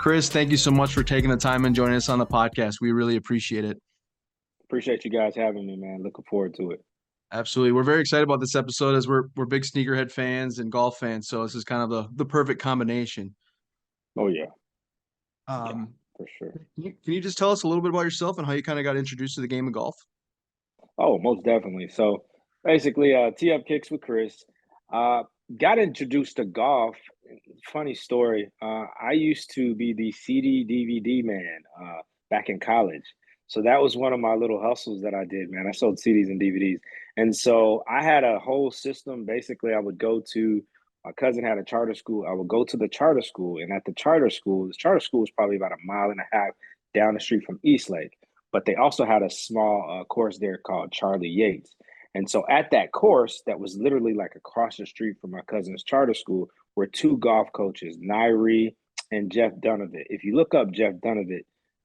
Chris, thank you so much for taking the time and joining us on the podcast. We really appreciate it. Appreciate you guys having me, man. Looking forward to it. Absolutely. We're very excited about this episode as we're big sneakerhead fans and golf fans. So this is kind of the perfect combination. Oh yeah, yeah, Um, for sure. can you just tell us a little bit about yourself and how you kind of got introduced to the game of golf? Oh, most definitely. So basically, tee up kicks with Chris. Uh, got introduced to golf. Funny story. I used to be the CD DVD man back in college. So that was one of my little hustles that I did, man. I sold CDs and DVDs. And so I had a whole system. Basically, I would go to my cousin had a charter school. I would go to the charter school, and at the charter school, this charter school was probably about a mile and a half down the street from Eastlake, but they also had a small course there called Charlie Yates. And so at that course, that was literally like across the street from my cousin's charter school, were two golf coaches, Nairi and Jeff Dunovit. If you look up Jeff Dunovit,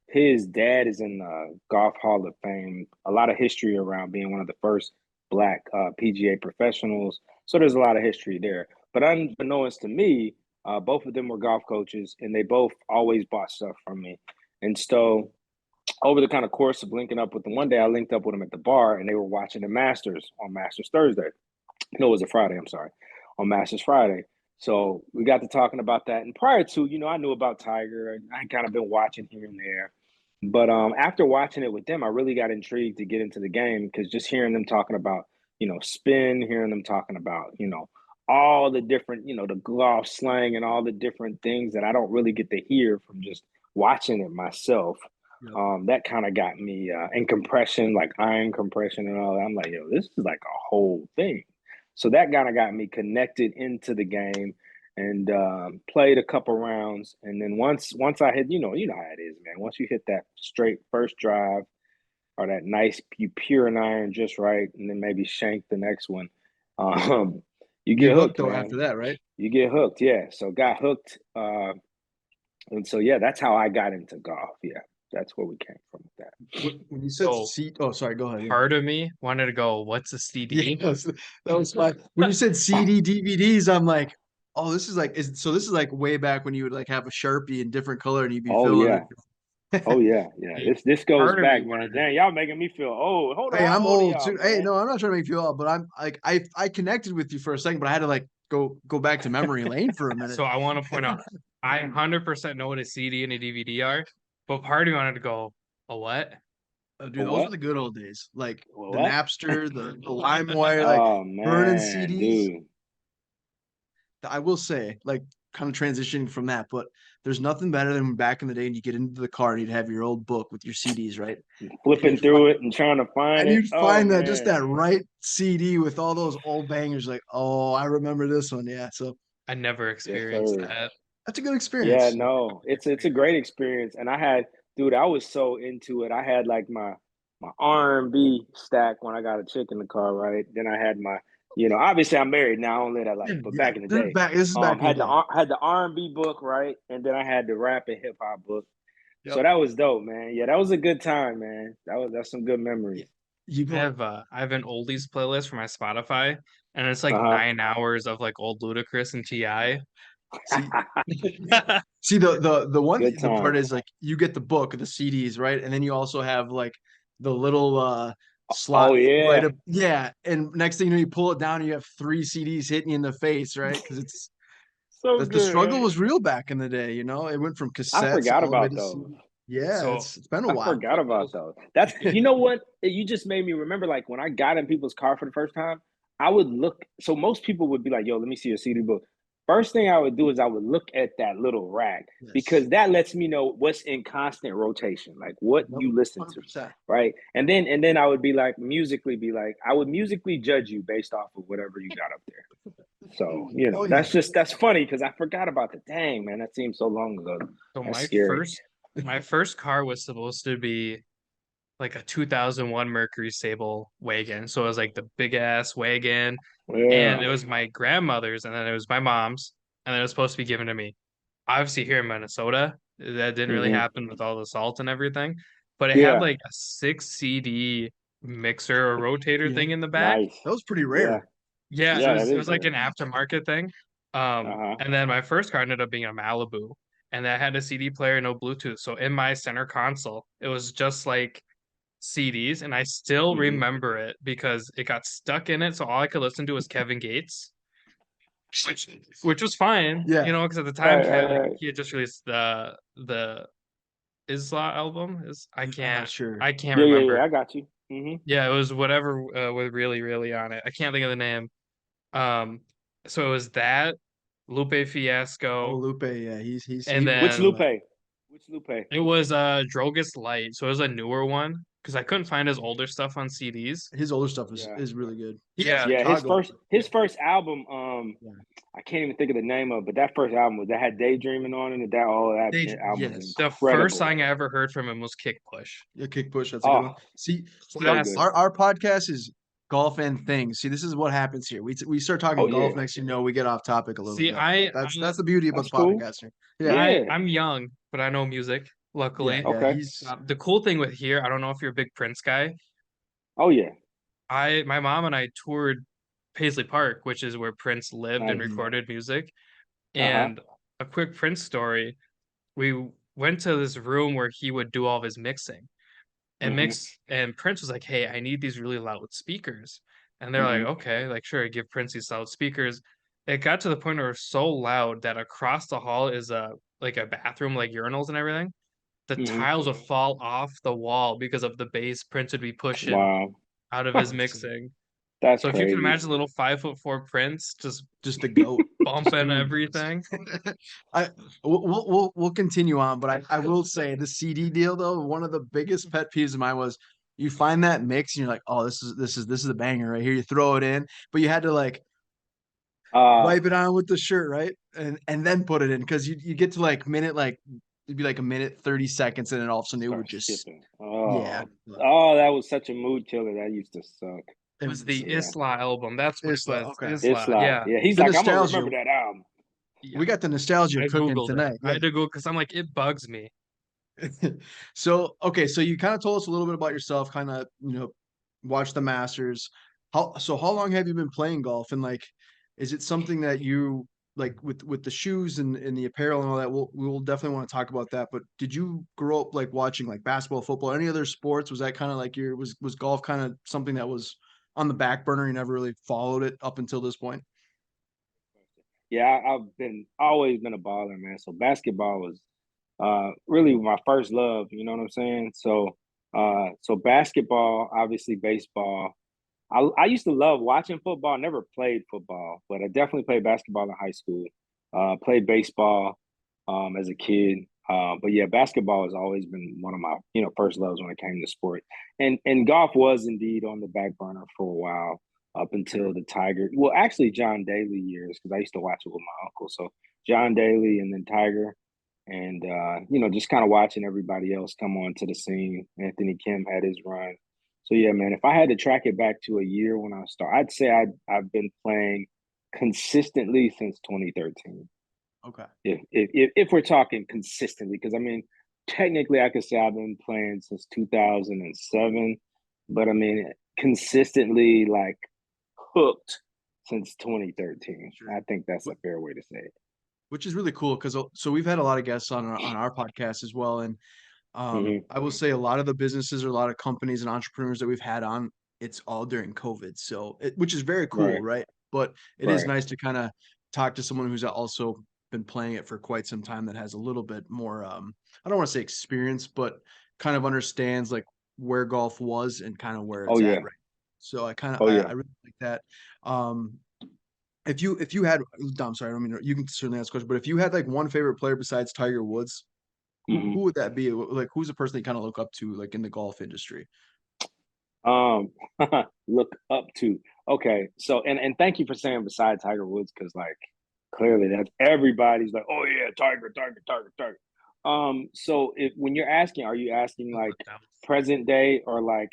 his dad is in the Golf Hall of Fame. A lot of history around being one of the first Black PGA professionals. So there's a lot of history there. But unbeknownst to me, both of them were golf coaches, and they both always bought stuff from me. And so over the kind of course of linking up with them, one day I linked up with them at the bar, and they were watching the Masters on Masters Thursday. No, it was a Friday. I'm sorry, on Masters Friday. So we got to talking about that. And prior to, I knew about Tiger. I kind of been watching here and there. But after watching it with them, I really got intrigued to get into the game because just hearing them talking about, spin, hearing them talking about, all the different, the golf slang and all the different things that I don't really get to hear from just watching it myself. Yep. That kind of got me and compression, like iron compression and all that. I'm like, yo, this is like a whole thing. So that kind of got me connected into the game and played a couple rounds. And then once I hit, you know how it is, man. Once you hit that straight first drive or that nice, you pure an iron just right, and then maybe shank the next one, you You get get hooked hooked, though man. after that, right? You get hooked, yeah. So got hooked. And so, yeah, that's how I got into golf. Yeah, that's where we came from with that. When you said So C, oh, sorry, go ahead. Yeah. part of me wanted to go, what's a CD? Yes, that was fine. When you said CD DVDs, I'm like, oh, this is like, this is like way back when you would like have a Sharpie in different color and you'd be Oh filling yeah. it. Oh yeah. Yeah. Hey, This goes part of me back, man. wanted to, Dang, y'all making me feel old. Hold on, Hey, how I'm old are old y'all, too. Hey, man? no, I'm not trying to make you feel old, but I'm like, I connected with you for a second, but I had to like go back to memory lane for a minute. so I want to point out, I 100% know what a CD and a DVD are, but part of me wanted to go, a what? Oh, A dude, those were what? the good old days. Like A the what? Napster, the LimeWire, like Oh burning man, CDs. dude. I will say, like, kind of transitioning from that, but there's nothing better than back in the day and you get into the car and you'd have your old book with your CDs, right? And Flipping you'd find, through it and trying to find and it. you'd Oh find that just man. that right CD with all those old bangers, like, oh, I remember this one. Yeah. So I never Yes, experienced sir. that. that's a good Yeah, experience. no, it's a great experience. And I had, dude, I was so into it. I had like my R&B stack when I got a chick in the car, right? Then I had my, obviously I'm married now, I don't live that life, but Yeah. back in the day, This is back in the had the day. had the R&B book, right? And then I had the rap and hip hop book. So Yep. that was dope, man. Yeah, that was a good time, man. That's some good memories. You I go, have I have an oldies playlist for my Spotify, and it's like Uh-huh. 9 hours of like old Ludacris and Ti. see, see Good the part time. is like you get the book, the CDs, right? And then you also have like the little Oh slot right yeah. up. Yeah. And next thing you know, you pull it down and you have three CDs hitting you in the face, right? Because it's So the good, struggle right? was real back in the day, you know. It went from I cassettes forgot all the way about to those. CD. Yeah, So it's been a I while. forgot about those. That's you know what? You just made me remember like when I got in people's car for the first time, I would look so most people would be like, yo, let me see your CD book. First thing I would do is I would look at that little rack Yes. because that lets me know what's in constant rotation, like what Yep. you listen to. 100%. Right. And then I would be like musically be like, I would musically judge you based off of whatever you got up there. So, Oh yeah. that's funny because I forgot about the dang man. That seems so long ago. so That's my scary. first my first car was supposed to be like a 2001 Mercury Sable wagon. So it was like the big ass wagon, and Yeah. it was my grandmother's, and then it was my mom's, and then it was supposed to be given to me. Obviously, here in Minnesota, that didn't really Hmm. happen with all the salt and everything, but it had Yeah. like a 6 CD mixer or rotator Yeah. thing in the back. Nice. That was pretty Yeah. rare. Yeah, Yeah, that it is was like rare. an aftermarket thing. Uh-huh. And then my first car ended up being a Malibu, and that had a CD player, no Bluetooth. So in my center console, it was just like CDs, and I still remember it because it got stuck in it. So all I could listen to was Kevin Gates, which was fine, Yeah. because at the time Right. he had just released the Isla album. I I'm not can't sure. remember. I got you. Yeah, it was whatever with really on it. I can't think of the name. So it was that Lupe Oh, Fiasco, Lupe, yeah, he and was Which then Lupe? Which Lupe? it was Drogus Light. So it was a newer one because I couldn't find his older stuff on CDs. his older stuff Yeah. is really good. Yeah. Yeah, Chicago. his first album, Yeah. I can't even think of the name of, but that first album that had Daydreaming on it, and that album was Yes. The incredible. first song I ever heard from him was Kick Push. Yeah, Kick Push, that's a good one. Oh, See, so good. our podcast is golf and things. See, this is what happens here. We start talking Oh, golf, yeah. next you know, we get off topic a little See, bit. That's the beauty about That's the cool. podcast here. Yeah. I'm young, but I know music, luckily. Yeah, Okay. he's The cool thing with here, I don't know if you're a big Prince guy. Oh, yeah. My mom and I toured Paisley Park, which is where Prince lived and Nice. recorded music. Uh-huh. And a quick Prince story, we went to this room where he would do all of his mixing and and Prince was like, "Hey, I need these really loud speakers." And they're like, "Okay, like sure, give Prince these loud speakers." It got to the point where it was so loud that across the hall is a bathroom, like urinals and everything. The tiles would fall off the wall because of the bass Prince would be pushing Wow. out of his mixing. That's So if crazy. you can imagine a little 5'4" Prince just the goat. bumping everything. We'll continue on, but I will say the CD deal though, one of the biggest pet peeves of mine was you find that mix and you're like, oh, this is a banger right here. You throw it in, but you had to like wipe it on with the shirt, right? And then put it in because you get to like minute like it'd be like a minute 30 seconds and then all of a sudden it would just skipping. yeah. Oh, that was such a mood killer. That used to suck. It was the Isla album. That's what Isla, it was. okay. Isla, yeah. Yeah, he's The like, I'm gonna nostalgia. remember that album. We got the nostalgia I cooking Googled tonight. it. I had to go because I'm like, it bugs me. So, okay, so you kind of told us a little bit about yourself, kind of, watch the Masters. How long have you been playing golf? And like, is it something that you like with the shoes and the apparel and all that? We'll definitely want to talk about that. But did you grow up like watching like basketball, football, any other sports? Was that kind of like was golf kind of something that was on the back burner? You never really followed it up until this point? Yeah, I've always been a baller, man. So basketball was really my first love, you know what I'm saying? So so basketball, obviously baseball. I used to love watching football, never played football, but I definitely played basketball in high school. Played baseball as a kid. But yeah, basketball has always been one of my, first loves when it came to sport. And golf was indeed on the back burner for a while up until the Tiger. Well, actually John Daly years, because I used to watch it with my uncle. So John Daly and then Tiger. And just kind of watching everybody else come onto the scene. Anthony Kim had his run. So yeah, man, if I had to track it back to a year when I started, I'd say I've been playing consistently since 2013. Okay. If we're talking consistently, because I mean, technically I could say I've been playing since 2007, but I mean consistently like hooked since 2013. Sure. I think that's a fair way to say it. Which is really cool because so we've had a lot of guests on our podcast as well, and I will say a lot of the businesses or a lot of companies and entrepreneurs that we've had on, it's all during COVID, so which is very cool, right? But it is nice to kind of talk to someone who's also been playing it for quite some time that has a little bit more I don't want to say experience, but kind of understands like where golf was and kind of where it's at right. So I kind of I really like that. If you had, I'm sorry, I don't mean you can certainly ask a question, but if you had like one favorite player besides Tiger Woods, who would that be? Like, who's the person that you kind of look up to, like in the golf industry? Look up to. Okay, so and thank you for saying besides Tiger Woods, because like clearly that's everybody's like, oh yeah, Tiger. So when you're asking, are you asking like present day or like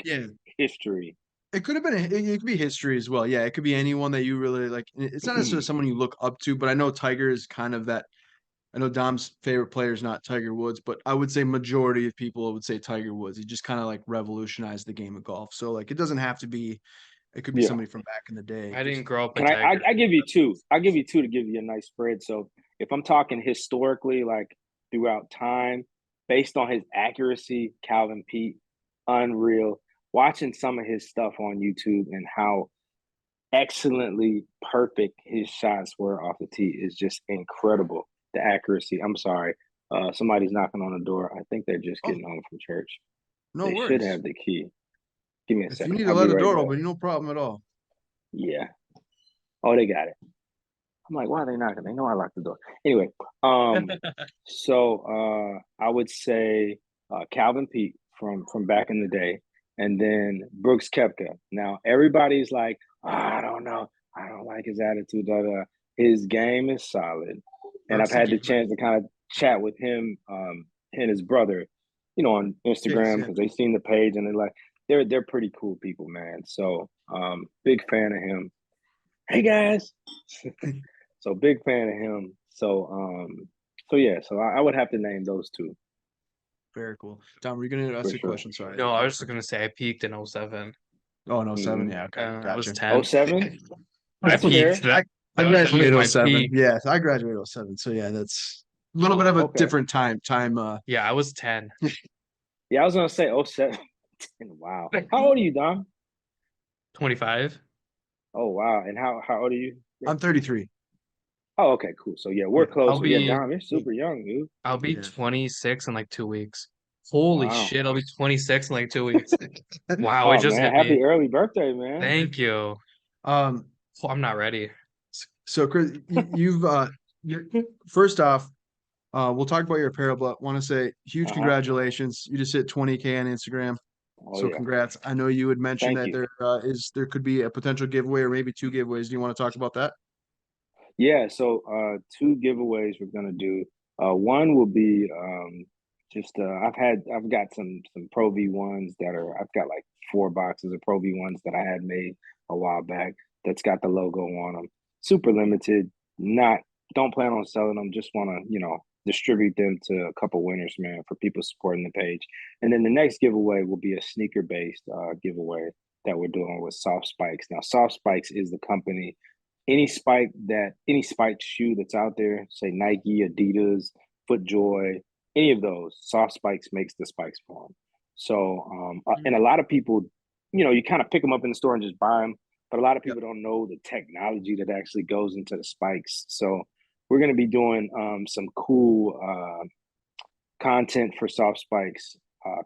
history? It could have been it could be history as well. Yeah, it could be anyone that you really like. It's not necessarily someone you look up to, but I know Tiger is kind of that. I know Dom's favorite player is not Tiger Woods, but I would say majority of people would say Tiger Woods. He just kind of like revolutionized the game of golf. So like it doesn't have to be. It could be somebody from back in the day. I didn't grow up with Tiger. I give you two. I'll give you two to give you a nice spread. So if I'm talking historically, like throughout time based on his accuracy. Calvin Pete, unreal. Watching some of his stuff on YouTube and how excellently perfect his shots were off the tee is just incredible. The accuracy. I'm sorry. Somebody's knocking on the door. I think they're just Oh, getting home from church. no They should worries. have the key. Give me a If you second. need to I'll be let a right door back. open, no problem at all. Yeah. Oh, they got it. I'm like, why are they knocking? They know I locked the door. Anyway, so I would say Calvin Pete from back in the day, and then Brooks Koepka. Now everybody's like, oh, I don't know, I don't like his attitude. His game is solid, and I've Brooks had the is great. chance to kind of chat with him and his brother, on Instagram because they've seen the page and they're pretty cool people, man. So big fan of him. Hey guys. So big fan of him. So yeah, so I would have to name those two. Very cool. Tom, were you gonna ask For a sure. question? Sorry. No, I was just gonna say I peaked in 07. Oh, no, 07. Yeah, okay. I was Gotcha. 10. 07? I That's fair. peaked. That I was graduated my 07. peak. Yes, I graduated 07. So yeah, that's a little bit of a Okay. different time. Yeah, I was 10. Yeah, I was gonna say 07. Wow. How old are you, Dom? 25. Oh wow. And how old are you? I'm 33. Oh, okay, cool. So yeah, we're close. I'll Yeah, be Dom, you're super young, dude. I'll be Yeah. 26 in like 2 weeks. Holy Wow. shit, I'll be 26 in like 2 weeks. Wow, it Oh just man, hit happy me. early birthday, man. Thank you. Um, Oh, I'm not ready. so Chris, you're first off, we'll talk about your apparel, but want to say huge congratulations. You just hit 20K on Instagram. Oh So yeah. congrats. I know you had mentioned Thank that you. there could be a potential giveaway or maybe 2 giveaways. Do you want to talk about that? Yeah, so 2 giveaways we're gonna do. One will be just I've got some Pro V1s I've got like 4 boxes of Pro V1s that I had made a while back that's got the logo on them. Super limited. Not Don't plan on selling them. Just want to distribute them to a couple winners, man, for people supporting the page. And then the next giveaway will be a sneaker based giveaway that we're doing with Soft Spikes. Now, Soft Spikes is the company. Any spiked shoe that's out there, say Nike, Adidas, FootJoy, any of those, Soft Spikes makes the spikes for them. So, and a lot of people, you kind of pick them up in the store and just buy them, but a lot of people don't know the technology that actually goes into the spikes. So, we're going to be doing some cool content for Soft Spikes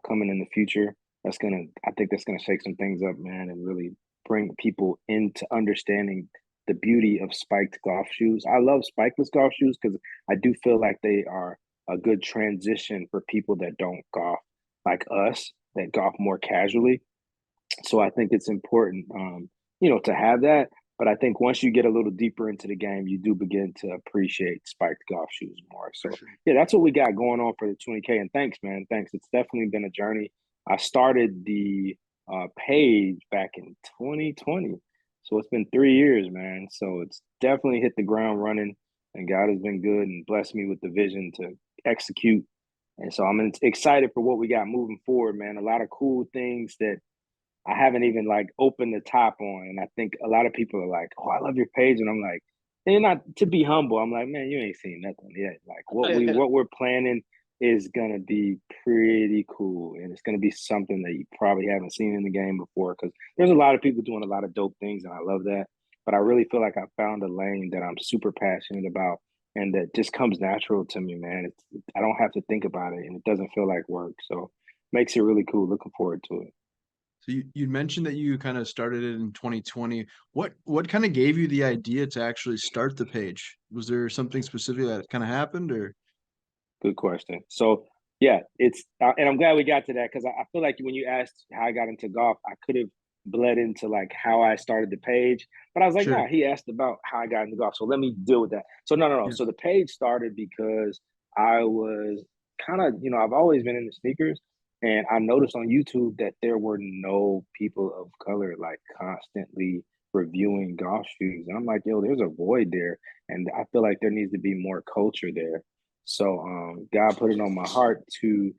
coming in the future. I think that's gonna shake some things up, man, and really bring people into understanding the beauty of spiked golf shoes. I love spikeless golf shoes because I do feel like they are a good transition for people that don't golf like us, that golf more casually. So I think it's important, to have that. But I think once you get a little deeper into the game, you do begin to appreciate spiked golf shoes more. So yeah, that's what we got going on for the 20K. And thanks, man. Thanks. It's definitely been a journey. I started the page back in 2020. So it's been 3 years, man. So it's definitely hit the ground running. And God has been good and blessed me with the vision to execute. And so I'm excited for what we got moving forward, man. A lot of cool things that I haven't even like opened the top on. And I think a lot of people are like, oh, I love your page. And I'm like, and not to be humble, I'm like, man, you ain't seen nothing yet. Like what we're planning is gonna be pretty cool. And it's gonna be something that you probably haven't seen in the game before. Cause there's a lot of people doing a lot of dope things and I love that. But I really feel like I found a lane that I'm super passionate about and that just comes natural to me, man. I don't have to think about it and it doesn't feel like work. So makes it really cool. Looking forward to it. So you mentioned that you kind of started it in 2020. What kind of gave you the idea to actually start the page? Was there something specific that kind of happened or? Good question. So yeah, and I'm glad we got to that because I feel like when you asked how I got into golf, I could have bled into like how I started the page, but I was like, nah, he asked about how I got into golf, so let me deal with that. So no. Yeah. So the page started because I was kind of, I've always been into sneakers, and I noticed on YouTube that there were no people of color like constantly reviewing golf shoes, and I'm like, yo, there's a void there, and I feel like there needs to be more culture there. So God put it on my heart to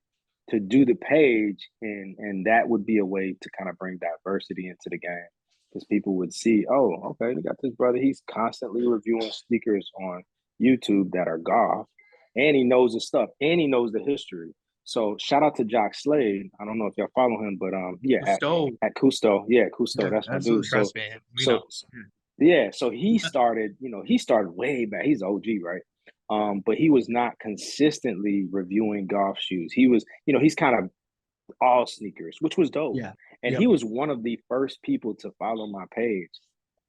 do the page, and that would be a way to kind of bring diversity into the game because people would see, oh, okay, we got this brother. He's constantly reviewing sneakers on YouTube that are golf, and he knows the stuff, and he knows the history. So shout out to Jock Slade. I don't know if y'all follow him, but yeah, Cousteau. at Cousteau, yeah, Cousteau, Yeah, that's my dude. absolutely. So Trust me, we so know. yeah, so he started, he started way back. He's OG, right? But he was not consistently reviewing golf shoes. He was, he's kind of all sneakers, which was dope. Yeah. And he Yep. was one of the first people to follow my page.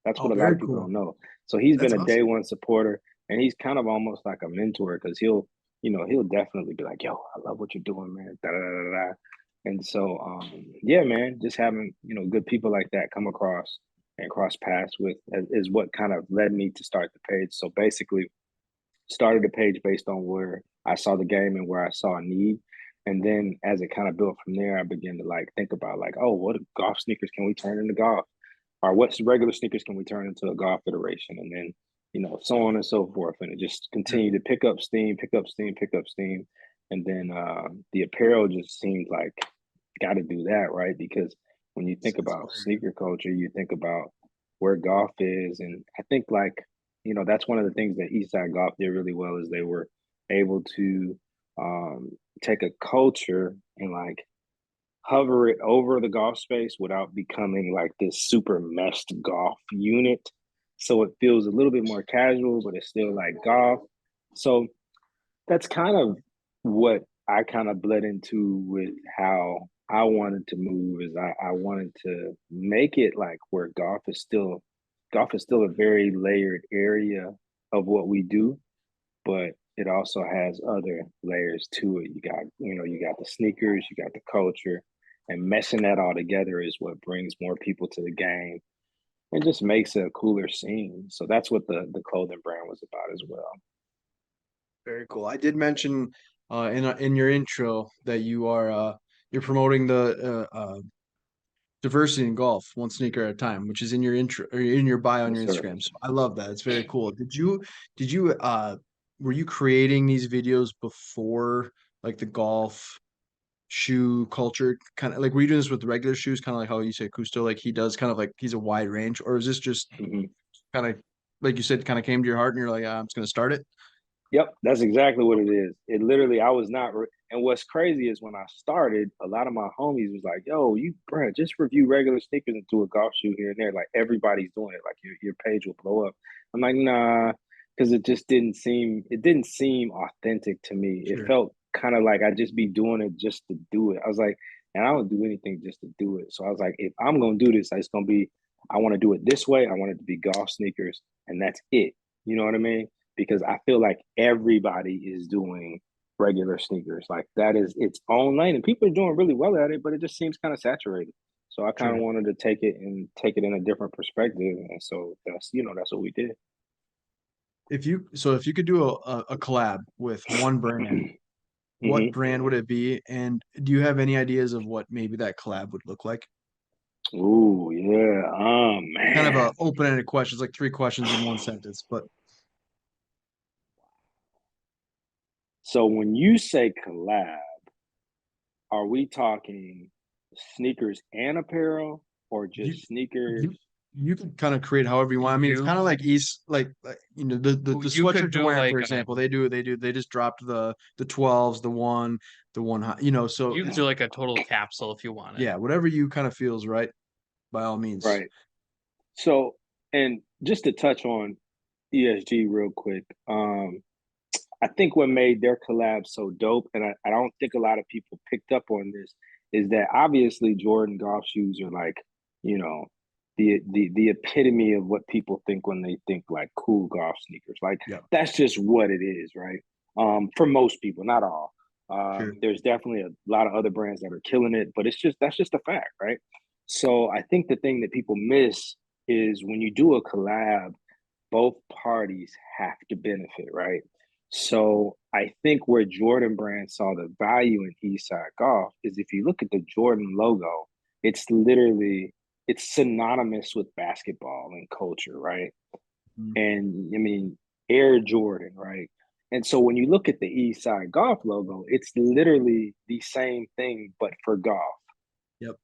That's Oh, what a lot very of people cool. don't know. So he's been That's a day awesome. one supporter, and he's kind of almost like a mentor because he'll definitely be like, "Yo, I love what you're doing, man." Da, da, da, da, da. And so, yeah, man, just having good people like that come across and cross paths with is what kind of led me to start the page. So basically, started the page based on where I saw the game and where I saw a need. And then as it kind of built from there, I began to like think about like, oh, what golf sneakers can we turn into golf? Or what regular sneakers can we turn into a golf iteration? And then, so on and so forth. And it just Yeah. continued to pick up steam, pick up steam, pick up steam. And then the apparel just seemed like got to do that, right? Because when you think It's about fire. sneaker culture, you think about where golf is. And I think like, that's one of the things that Eastside Golf did really well is they were able to um, take a culture and like hover it over the golf space without becoming like this super meshed golf unit. So it feels a little bit more casual, but it's still like golf. So that's kind of what I kind of bled into with how I wanted to move is I wanted to make it like where golf is still a very layered area of what we do, but it also has other layers to it. You got the sneakers, you got the culture, and meshing that all together is what brings more people to the game and just makes it a cooler scene. So that's what the clothing brand was about as well. Very cool. I did mention in your intro that you're promoting the diversity in golf, one sneaker at a time, which is in your intro or in your bio on Yes, your sir. Instagram. So I love that. It's very cool. Did you were you creating these videos before like the golf shoe culture kind of like were you doing this with the regular shoes, kind of like how you say Cousteau, like he does kind of like he's a wide range, or is this just Mhm. kind of like you said, kind of came to your heart and you're like, I'm just gonna start it? Yep, that's exactly what it is. It literally, I was not. And what's crazy is when I started, a lot of my homies was like, "Yo, bro, just review regular sneakers and do a golf shoe here and there. Like everybody's doing it. Like your page will blow up." I'm like, nah, because it didn't seem authentic to me. It Sure. felt kind of like I'd just be doing it just to do it. I was like, and I don't do anything just to do it. So I was like, if I'm gonna do this, it's gonna be, I want to do it this way. I want it to be golf sneakers, and that's it. You know what I mean? Because I feel like everybody is doing regular sneakers. Like that is its own lane, and people are doing really well at it, but it just seems kind of saturated. So I kind of Sure. wanted to take it in a different perspective, and so that's what we did. If you could do a collab with one brand, what hmm brand would it be? And do you have any ideas of what maybe that collab would look like? Ooh, yeah. Oh Kind of a man. open-ended question. It's like three questions in one sentence, but So when you say collab, are we talking sneakers and apparel, or you just sneakers? you you could kind of create however you want. I mean, it's You kind of like East, like the you could sweatshirt you're do wearing, for like example. They just dropped the 12s, the one high, so you could it's do like a total capsule if you wanted. yeah, whatever you kind of feels right, by all means. Right. So, and just to touch on ESG real quick, I think what made their collab so dope, and I don't think a lot of people picked up on this, is that obviously Jordan golf shoes are like, you know, the epitome of what people think when they think like cool golf sneakers. Like Yeah, that's just what it is, right? For most people, not all. sure. There's definitely a lot of other brands that are killing it, but that's just a fact, right? So I think the thing that people miss is when you do a collab, both parties have to benefit, right? So I think where Jordan Brand saw the value in Eastside Golf is if you look at the Jordan logo, it's synonymous with basketball and culture, right? Mm, And I mean Air Jordan, right? And so when you look at the Eastside Golf logo, it's literally the same thing but for golf. yep.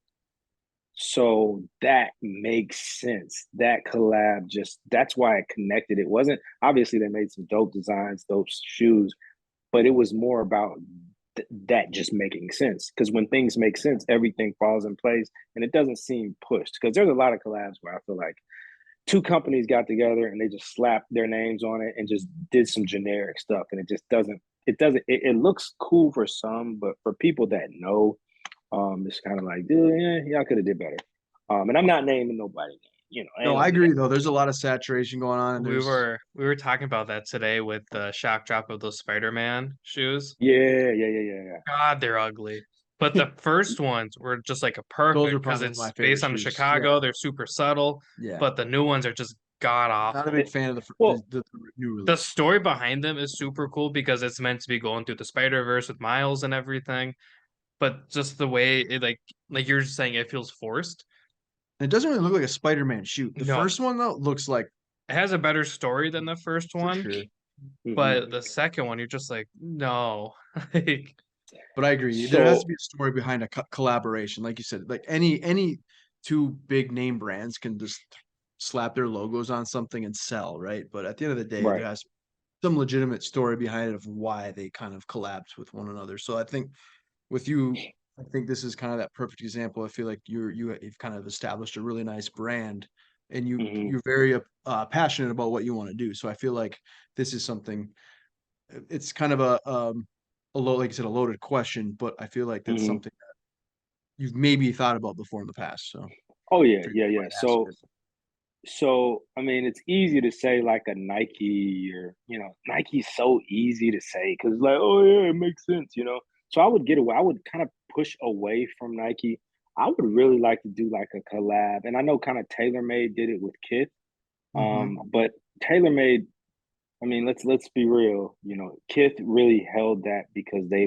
So that makes sense. That collab that's why it connected. It wasn't obviously they made some dope designs, dope shoes, but it was more about that just making sense. Because when things make sense, everything falls in place, and it doesn't seem pushed. Because there's a lot of collabs where I feel like two companies got together and they just slapped their names on it and just did some generic stuff, and it just doesn't. It looks cool for some, but for people that know, it's kind of like, dude, yeah, y'all could have did better. And I'm not naming nobody, you know. No, I agree though. There's a lot of saturation going on, and We there's were talking about that today with the shock drop of those Spider-Man shoes. yeah. God, they're ugly. But the first ones were just like a those perfect are because probably my it's favorite based on shoes. Chicago. They're super subtle, Yeah. but the new ones are just god Not a awful. big fan of Well, the new The release. story behind them is super cool because it's meant to be going through the Spider-Verse with Miles and everything. But just the way it like you're just saying, it feels forced. It doesn't really look like a Spider-Man shoot. The No, first one though looks like it has a better story than the first for one, sure. but the second one, you're just like, no. Like, But I agree. There has to so be a story behind a collaboration, like you said. Like any two big name brands can just slap their logos on something and sell, right? But at the end of the day, right. there has to be some legitimate story behind it of why they kind of collapsed with one another. So I think with you, I think this is kind of that perfect example. I feel like you've kind of established a really nice brand, and Hmm. you're very passionate about what you want to do. So I feel like this is something. It's kind of a low, like you said, a loaded question, but I feel like that's Hmm. something that you've maybe thought about before in the past. So Oh yeah, figured yeah. I ask it. So I mean, it's easy to say like a Nike, or Nike's so easy to say because like, oh yeah, it makes sense, you know. So I would get away. I would kind of push away from Nike. I would really like to do like a collab, and I know kind of TaylorMade did it with Kith. Mhm. But TaylorMade, I mean, let's be real. You know, Kith really held that because they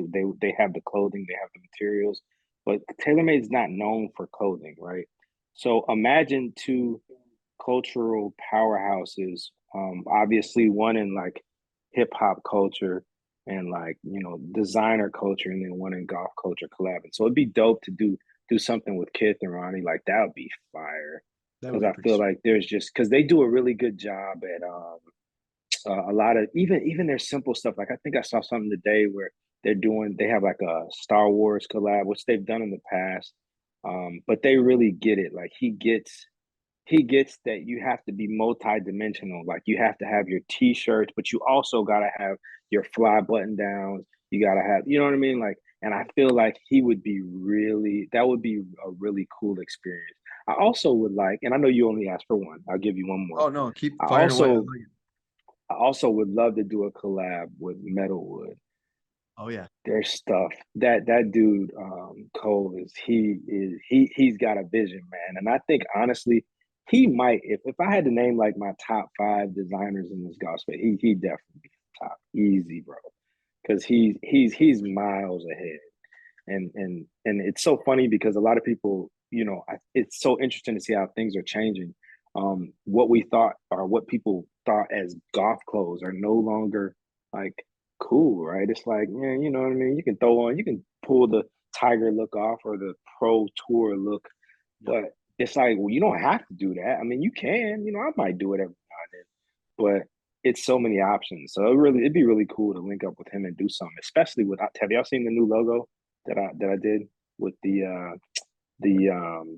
have the clothing, they have the materials, but TaylorMade's not known for clothing, right? So imagine two cultural powerhouses. Obviously one in like hip hop culture and like designer culture, and then one in golf culture collabing. So it'd be dope to do something with Kith and Ronnie. Like that would be fire. That would Because be I pretty feel sweet. like there's just because they do a really good job at a lot of even their simple stuff. Like I think I saw something today where they have like a Star Wars collab, which they've done in the past. But they really get it. Like he gets that you have to be multi-dimensional. Like you have to have your t-shirts, but you also gotta have your fly button downs. You gotta have, you know what I mean? Like, and I feel like that would be a really cool experience. I also would like, and I know you only asked for one. I'll give you one more. Oh no, keep I firing away. I also like it. I also would love to do a collab with Metalwood. Oh yeah. Their stuff. That dude, Cole he's got a vision, man. And I think honestly, he might, if I had to name like my top five designers in this gospel, he definitely be top. Easy, bro. Because he's miles ahead. And it's so funny because a lot of people, it's so interesting to see how things are changing. What we thought, or what people thought as golf clothes, are no longer like cool, right? It's like, yeah, you know what I mean? You can pull the Tiger look off or the pro tour look, Yep. but it's like, well, you don't have to do that. I mean, you can, I might do it every now and then, but it's so many options. So it'd be really cool to link up with him and do something, especially with, have y'all seen the new logo that I did with the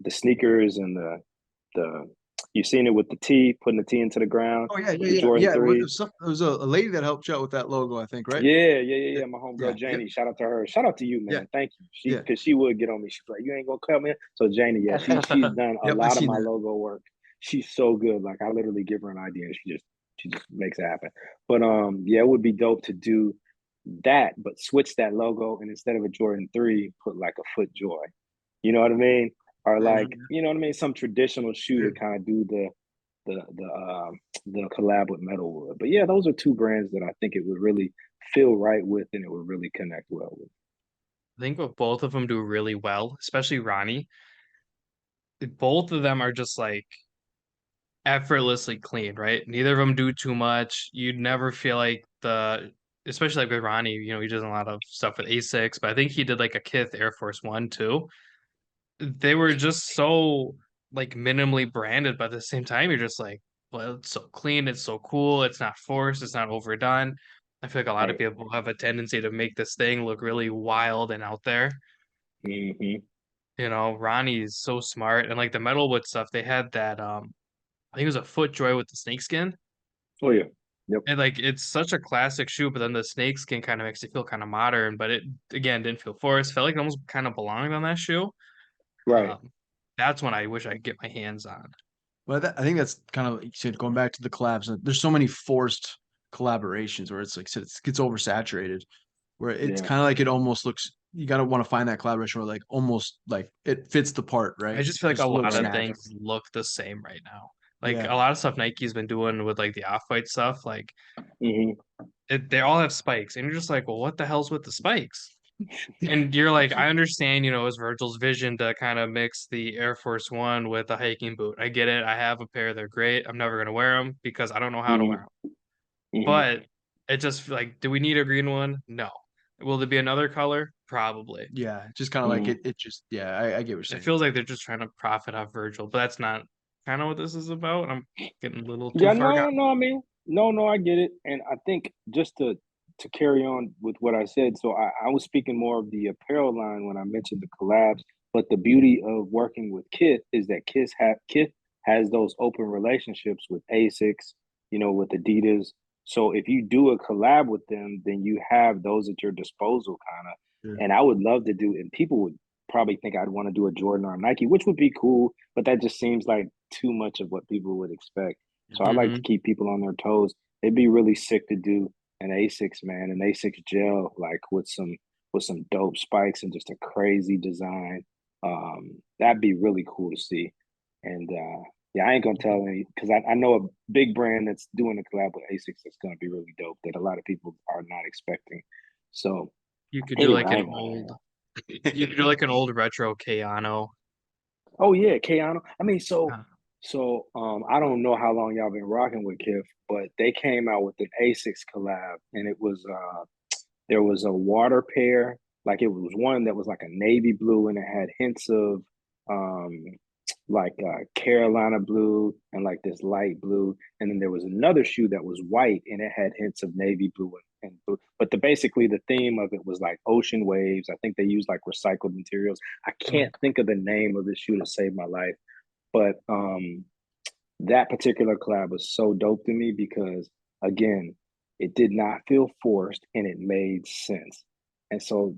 sneakers and the you've seen it with the T, putting the T into the ground Oh yeah, with yeah, the yeah, Jordan yeah. threes. There was a lady that helped you out with that logo, I think, right? Yeah. My Yeah. homegirl Yep. Janie. Shout out to her. Shout out to you, Yeah. man. Thank you. Yeah. Because she would get on me. She's like, you ain't gonna come in. So Janie, yeah, she's done a Yep. I lot of seen my that. logo work. She's so good. Like I literally give her an idea and she just makes it happen. But yeah, it would be dope to do that, but switch that logo, and instead of a Jordan 3, put like a Foot Joy. You know what I mean? Or Yeah, no, like, you know what I mean? Some traditional shoe to sure. kind of do the the the collab with Metalwood. But yeah, those are two brands that I think it would really feel right with, and it would really connect well with. I think what both of them do really well, especially Ronnie, both of them are just like effortlessly clean, right? Neither of them do too much. You'd never feel like especially like with Ronnie, he does a lot of stuff with Asics, but I think he did like a Kith Air Force One too. They were just so like minimally branded, but at the same time, you're just like, well, it's so clean, it's so cool, it's not forced, it's not overdone. I feel like a lot of people have a tendency to make this thing look really wild and out there. Mm-hmm. You know, Ronnie's so smart, and like the metalwood stuff, they had that I think it was a FootJoy with the snakeskin. Oh yeah. Yep. And like it's such a classic shoe, but then the snakeskin kind of makes it feel kind of modern, but it again didn't feel forced. Felt like it almost kind of belonged on that shoe. Right. Um, that's one I wish I could get my hands on. Well, I think that's kind of like you said, going back to the collabs. There's so many forced collaborations where it's like it gets oversaturated, where it's Yeah. kind of like it almost looks. You gotta want to find that collaboration where like almost like it fits the part, I right? just feel like a Just looks lot of Right. things snappy. look the same right now. Like Yeah, a lot of stuff Nike's been doing with like the off-white stuff, like Mm-hmm. they all have spikes, and you're just like, well, what the hell's with the spikes? And you're like, I understand, you know, it's Virgil's vision to kind of mix the Air Force One with a hiking boot. I get it. I have a pair. They're great. I'm never gonna wear them because I don't know how to wear Mm-hmm. them. Mm-hmm. But it just like, do we need a green one? No. Will there be another color? Probably. yeah. Just kind of like Mm-hmm. it. It just yeah. I get what you're It saying. feels like they're just trying to profit off Virgil, but that's not kind of what this is about. I'm getting a little too Yeah, far no, gone. no, I mean, no, I get it. And I think just to carry on with what I said, so I was speaking more of the apparel line when I mentioned the collabs, but the beauty of working with Kith is that Kith has those open relationships with Asics, you know, with Adidas. So if you do a collab with them, then you have those at your disposal kind of. Sure. And I would love to do, and people would probably think I'd want to do a Jordan or a Nike, which would be cool, but that just seems like too much of what people would expect. So I like to Hmm. keep people on their toes. It'd be really sick to do an Asics, man, an Asics gel, like with some dope spikes and just a crazy design. That'd be really cool to see. And yeah, I ain't gonna tell any because I know a big brand that's doing a collab with Asics that's gonna be really dope that a lot of people are not expecting. So You could do anyway, like I an ain't gonna. you could do like an old retro Kayano. Oh yeah, Keanu. I mean, Uh, I don't know how long y'all been rocking with Kith, but they came out with an Asics collab, and it was there was a water pair, like it was one that was like a navy blue, and it had hints of um like Carolina blue and like this light blue, and then there was another shoe that was white, and it had hints of navy blue and blue. But basically the theme of it was like ocean waves. I think they used like recycled materials. I can't think of the name of the shoe to save my life, but that particular collab was so dope to me because again, it did not feel forced and it made sense. And so,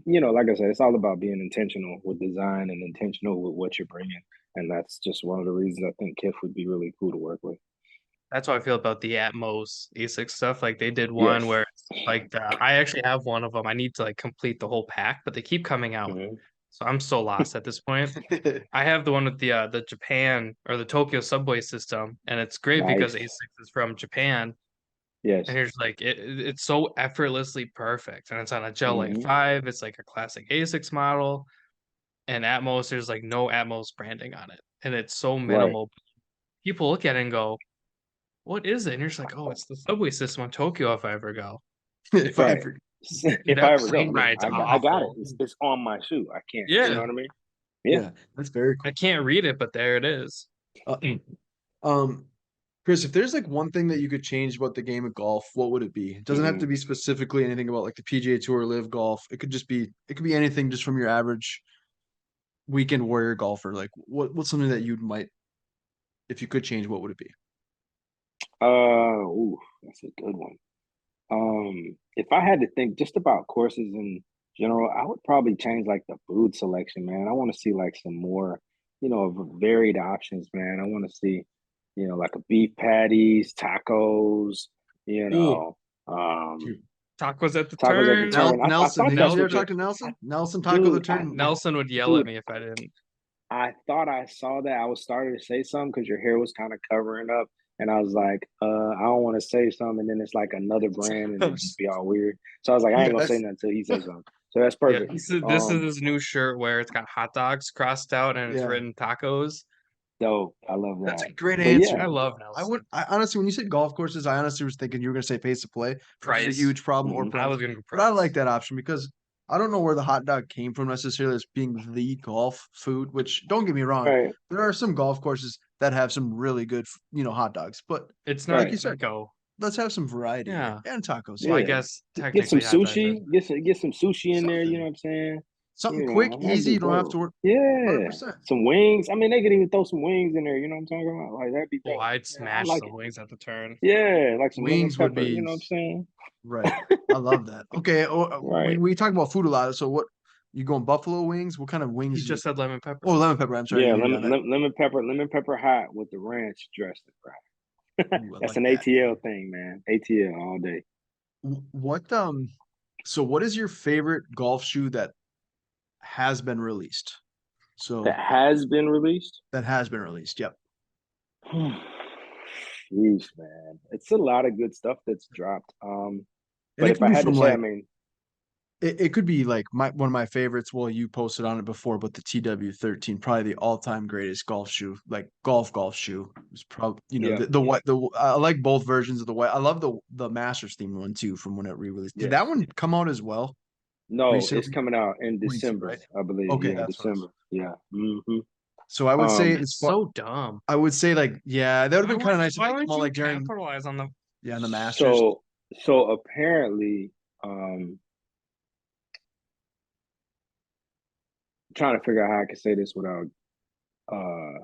you know, like I said, it's all about being intentional with design and intentional with what you're bringing. And that's just one of the reasons I think Kith would be really cool to work with. that's how I feel about the Atmos ASIC stuff. Like they did one Yes. where it's like I actually have one of them. I need to like complete the whole pack, but they keep coming out. Mm-hmm. So I'm so lost at this point. I have the one with the Japan or the Tokyo subway system, and it's great because Nice. ASIC is from Japan, and Yes. you're just like it's so effortlessly perfect, and it's on a Gel Light Mm-hmm. 5. It's like a classic ASICS model, and Atmos. There's like no Atmos branding on it, and it's so Right. minimal. People look at it and go, "What is it?" And you're just like, "Oh, it's the subway system on Tokyo if I ever go." If I Right. ever, If I That ever go, plane yeah, ride's I got it. awful. It's on my shoe. I can't, you know Yeah, what I mean? Yeah. yeah, that's very I cool. can't read it, but there it is. Uh, um, Chris, if there's like one thing that you could change about the game of golf, what would it be? It doesn't have to Mm-hmm. be specifically anything about like the PGA Tour, Live Golf. It could be anything just from your average weekend warrior golfer. Like what's something that you might, if you could change, what would it be? Ooh, that's a good one. If I had to think just about courses in general, I would probably change like the food selection, man. I want to see like some more, you know, varied options, man. I want to see, you know, like a beef patties, tacos, you Ooh, know, um, shoot. Tacos at the tacos at the turn. turn. I Nelson. thought Did that's you ever what Nelson, talk to Nelson? Nelson Taco the dude, Turn. Nelson would yell at dude, me if I didn't. I thought I saw that. I was starting to say something because your hair was kind of covering up. And I was like, I don't want to say something. And then it's like another brand and it just be all weird. So I was like, I ain't Yeah, gonna say that's nothing until he says something. So that's Yeah, perfect. this is his new shirt where it's got hot dogs crossed out and it's yeah. written tacos. Dope. I love That's that. a great But answer. yeah, I love I honestly, when you said golf courses, I honestly was thinking you were gonna say pace to play, which is a Price. huge problem or hmm I price. was gonna go But I like price. that option because I don't know where the hot dog came from necessarily as being the golf food, which don't get me wrong, right, there are some golf courses that have some really good, hot dogs. But It's like not you said, Kinko. let's have some variety Yeah. here. And tacos. So I Yeah. guess Get some technically hot sushi. diamond. Get some sushi in there. You know Something. what I'm saying? Something You quick, know, that'd easy. be You don't have dope. to work. Yeah. 100%. Some wings. I mean, they could even throw some wings in there. You know what I'm talking about? Like that'd be Oh, dope. I'd Yeah, I smash like some it. wings at the turn. Yeah, like some lemon Wings would pepper. You be know what I'm saying? right. I love that. Okay, Right. we talk about food a lot. So what you going buffalo wings? What kind of He wings? just said lemon pepper. Oh, lemon pepper. I'm sorry, I Yeah, didn't hear you on that. lemon pepper hot with the ranch dressing, bro. Ooh, I That's like an that. ATL thing, man. ATL all day. What so what is your favorite golf shoe that has been released? That So has been released. that has been released. Yep. Jeez, man. It's a lot of good stuff that's dropped. And But it if can I be had to from say, I like mean, it could be like one of my favorites. Well, you posted on it before, but the TW13, probably the all-time greatest golf shoe, like golf shoe. It's probably yeah, the white I like both versions of the white. I love the Masters themed one too from when it re-released. Did that yes. one come out as well No, it's recently? coming out in 22, December, right? I believe. Okay, Yeah, that's what I was. December. Yeah. Mm-hmm. So I would say That's it's far. so dumb. I would say like yeah, that would have been kind of nice if Why they come wouldn't out you like during capitalize on the the Masters. So apparently, trying to figure out how I can say this without uh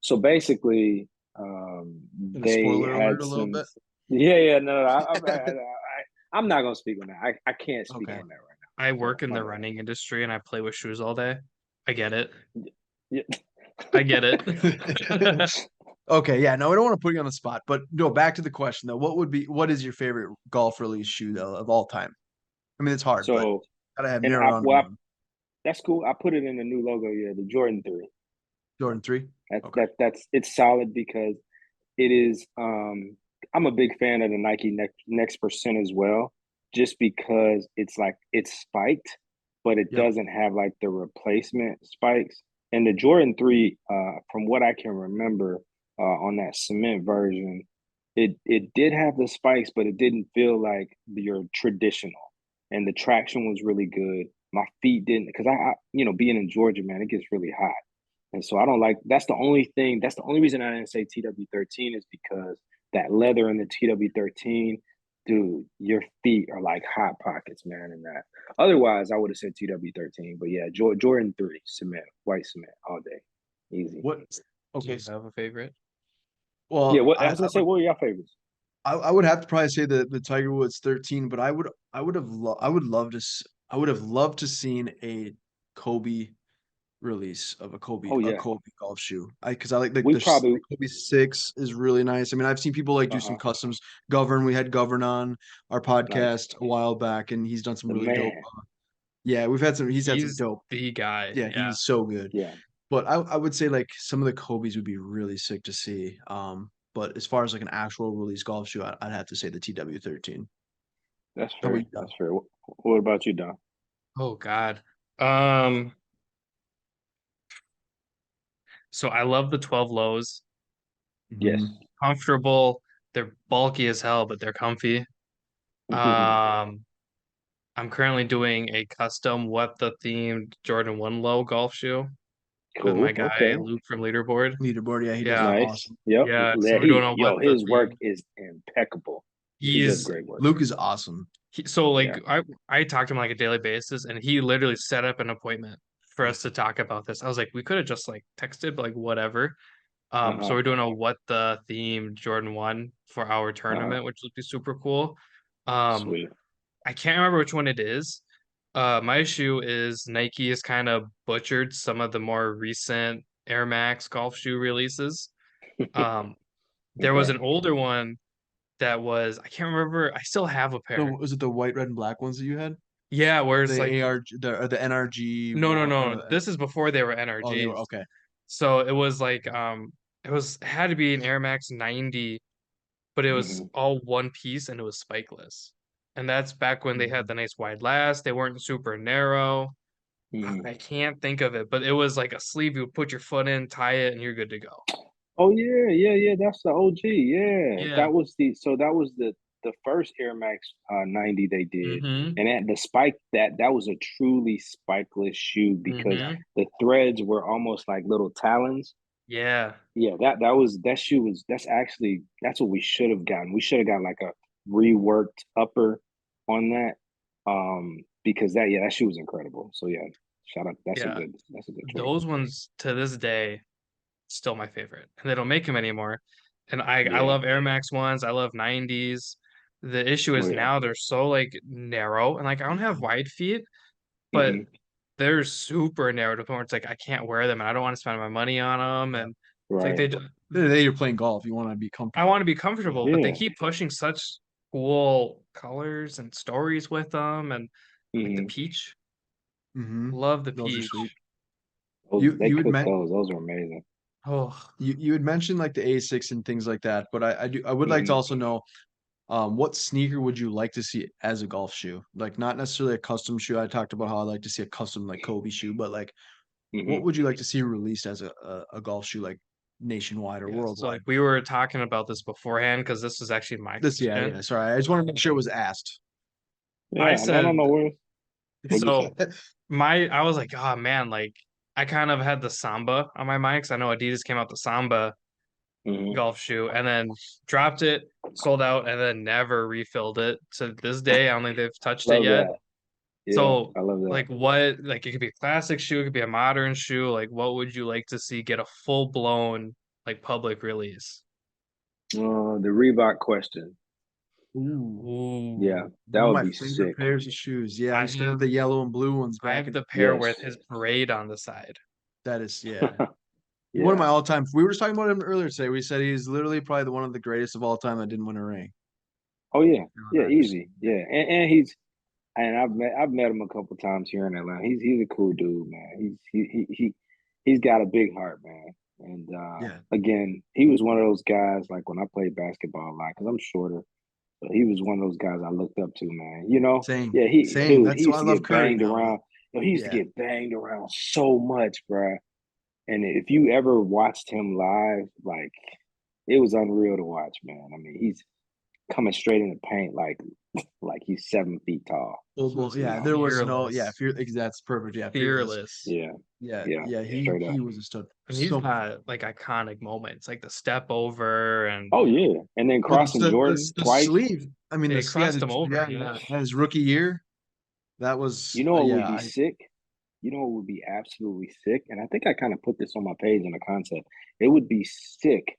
so basically And a they spoiler alert had a little some bit. yeah, no, I'm not gonna speak on that. I can't speak Okay. on that right I now. work So in my the bad. running industry and I play with shoes all day. I get it. Yeah. I get it. Okay, yeah, no, we don't want to put you on the spot, but no, back to the question though. What is your favorite golf release shoe though of all time? I mean, it's hard, but So gotta have and narrow down to one. that's cool. I put it in the new logo, yeah, the Jordan 3. Jordan 3? Okay. That's it's solid because it is I'm a big fan of the Nike Next Percent as well, just because it's like it's spiked, but it Yep. doesn't have like the replacement spikes. And the Jordan 3, from what I can remember, on that cement version, it did have the spikes, but it didn't feel like your traditional. And the traction was really good. My feet didn't, because being in Georgia, man, it gets really hot. And so I don't like that's the only reason I didn't say TW13 is because that leather in the TW13, dude, your feet are like hot pockets, man, in that. Otherwise, I would have said TW13. But yeah, Jordan 3, cement, white cement, all day. Easy. What? Do Okay. you have a favorite? Yeah, Well, what I was gonna say, what were your favorites? I would have to probably say the Tiger Woods 13, but I would have loved to seen a Kobe release of Oh a yeah. Kobe golf shoe. Because I like We the probably Kobe 6 is really nice. I mean, I've seen people like do some uh-huh. customs. We had Govern on our Nice. podcast a while back, and he's done some The really dope. man. Yeah, he's had some He's dope. the guy. Yeah, Yeah. he's so good. Yeah, But I would say like some of the Kobe's would be really sick to see. But as far as like an actual release golf shoe, I'd have to say the TW13. that's How about fair. you, Don? That's fair. What about you, Don? Oh God. Um, so I love the 12 lows. Yes. Mhm. Comfortable. They're bulky as hell, but they're comfy. Um, I'm currently doing a custom what the themed Jordan 1 low golf shoe with my Cool. guy Okay. Luke from Leaderboard. Leaderboard, yeah, he does Yeah. Nice. awesome. Yep. Yeah. So Yeah, we're doing a what the his work theme. is impeccable. He does He's great work. Luke is awesome. so like Yeah. I talk to him like a daily basis and he literally set up an appointment for us to talk about this. I was like, we could have just like texted, but like whatever. So Uh-huh. we're doing a what the theme Jordan 1 for our Uh-huh. tournament, which would be super cool. Um, Sweet. I can't remember which one it is. My issue is Nike has kind of butchered some of the more recent Air Max golf shoe releases. Um, there was Okay. an older one that was I can't remember. I still have a pair. Was it the white, red, and black ones that you had? Yeah, where it's The like ARG, the NRG no, no, one. no. This is before they were Oh, they were NRGs. okay. So it was like it had to be an Air Max 90, but it was Mm-hmm. all one piece and it was spikeless. And that's back when they had Mhm. the nice wide last. They weren't super narrow. Mm-hmm. I can't think of it, but it was like a sleeve. You would put your foot in, tie it, and you're good to go. Oh yeah, yeah, yeah. That's the OG. Yeah. Yeah. That was the first Air Max 90 they did. Mm-hmm. And at the spike that was a truly spikeless shoe because Mm-hmm. the threads were almost like little talons. Yeah. Yeah, that shoe was that's what we should have gotten. We should have gotten like a reworked upper on that. Because that shoe was incredible. So yeah, shout out. Yeah. That's a good trade. Those ones to this day still my favorite. And they don't make them anymore. And I Yeah. love Air Max ones. I love 90s. The issue Oh is yeah. now they're so like narrow and like I don't have wide feet, but Hmm. they're super narrow to the point where it's like I can't wear them and I don't want to spend my money on them. Yeah. And it's like Right. they The other day you're playing golf. You want to be I comfortable. want to be comfortable, but they Yeah. keep pushing such cool colors and stories with them and like the Hmm. peach. Mm-hmm. Love the Those are sweet. peach. They You would cooked meant those. Those are amazing. Oh, you had mentioned like the Asics and things like that, but I would like to Hmm. also know what sneaker would you like to see as a golf shoe? Like not necessarily a custom shoe. I talked about how I like to see a custom like Kobe shoe, but like what Hmm. would you like to see released as a golf shoe like nationwide or yeah. So like worldwide? we were talking about this beforehand because this was actually my This yeah, question. yeah. Sorry. I just want to make sure it was asked. I Yeah, and I don't said know what'd you say? so I was like, oh man, like I kind of had the Samba on my mind 'cause I know Adidas came out the Samba Hmm. golf shoe and then dropped it, sold out, and then never refilled it. To this day, I don't think they've touched it Love yet. that. Yeah, So I love that. like what like it could be a classic shoe, it could be a modern shoe. Like what would you like to see get a full blown like public release? The Reebok question. Ooh. Yeah, Ooh. that One of would my be favorite sick. pairs of shoes. Yeah, I I used to have have the yellow and blue ones I back have in the pair with Yes. his parade on the side. that is yeah. One of Yeah. my all-time we were just talking about him earlier today. We said he's literally probably the one of the greatest of all time that didn't win a ring. Oh yeah. Allen Yeah, Iverson. easy. Yeah. And I've met him a couple times here in Atlanta. He's a cool dude, man. He's got a big heart, man. And Yeah. again, he was one of those guys like when I played basketball a lot because I'm shorter. So he was one of those guys I looked up to, man. You know? Same. Yeah, Same. dude, he That's why used I to love get Curry banged now. around. He used to Yeah. get banged around so much, bruh. And if you ever watched him live, like it was unreal to watch, man. I mean, he's coming straight in the paint like he's 7 feet tall. Well, You yeah, know? there was no yeah, Fearless. that's perfect. Yeah, fearless. Fearless. Yeah, Yeah, yeah, yeah, straight up. he was a stud. And he's So got like iconic moments, like the step over and Oh yeah, and then well crossing Jordan the twice. sleeve. I mean they this yeah, crossed him over. yeah, Yeah. his rookie year. That was You know what would yeah, be sick? You know what would be absolutely sick? And I think I kind of put this on my page in the concept. It would be sick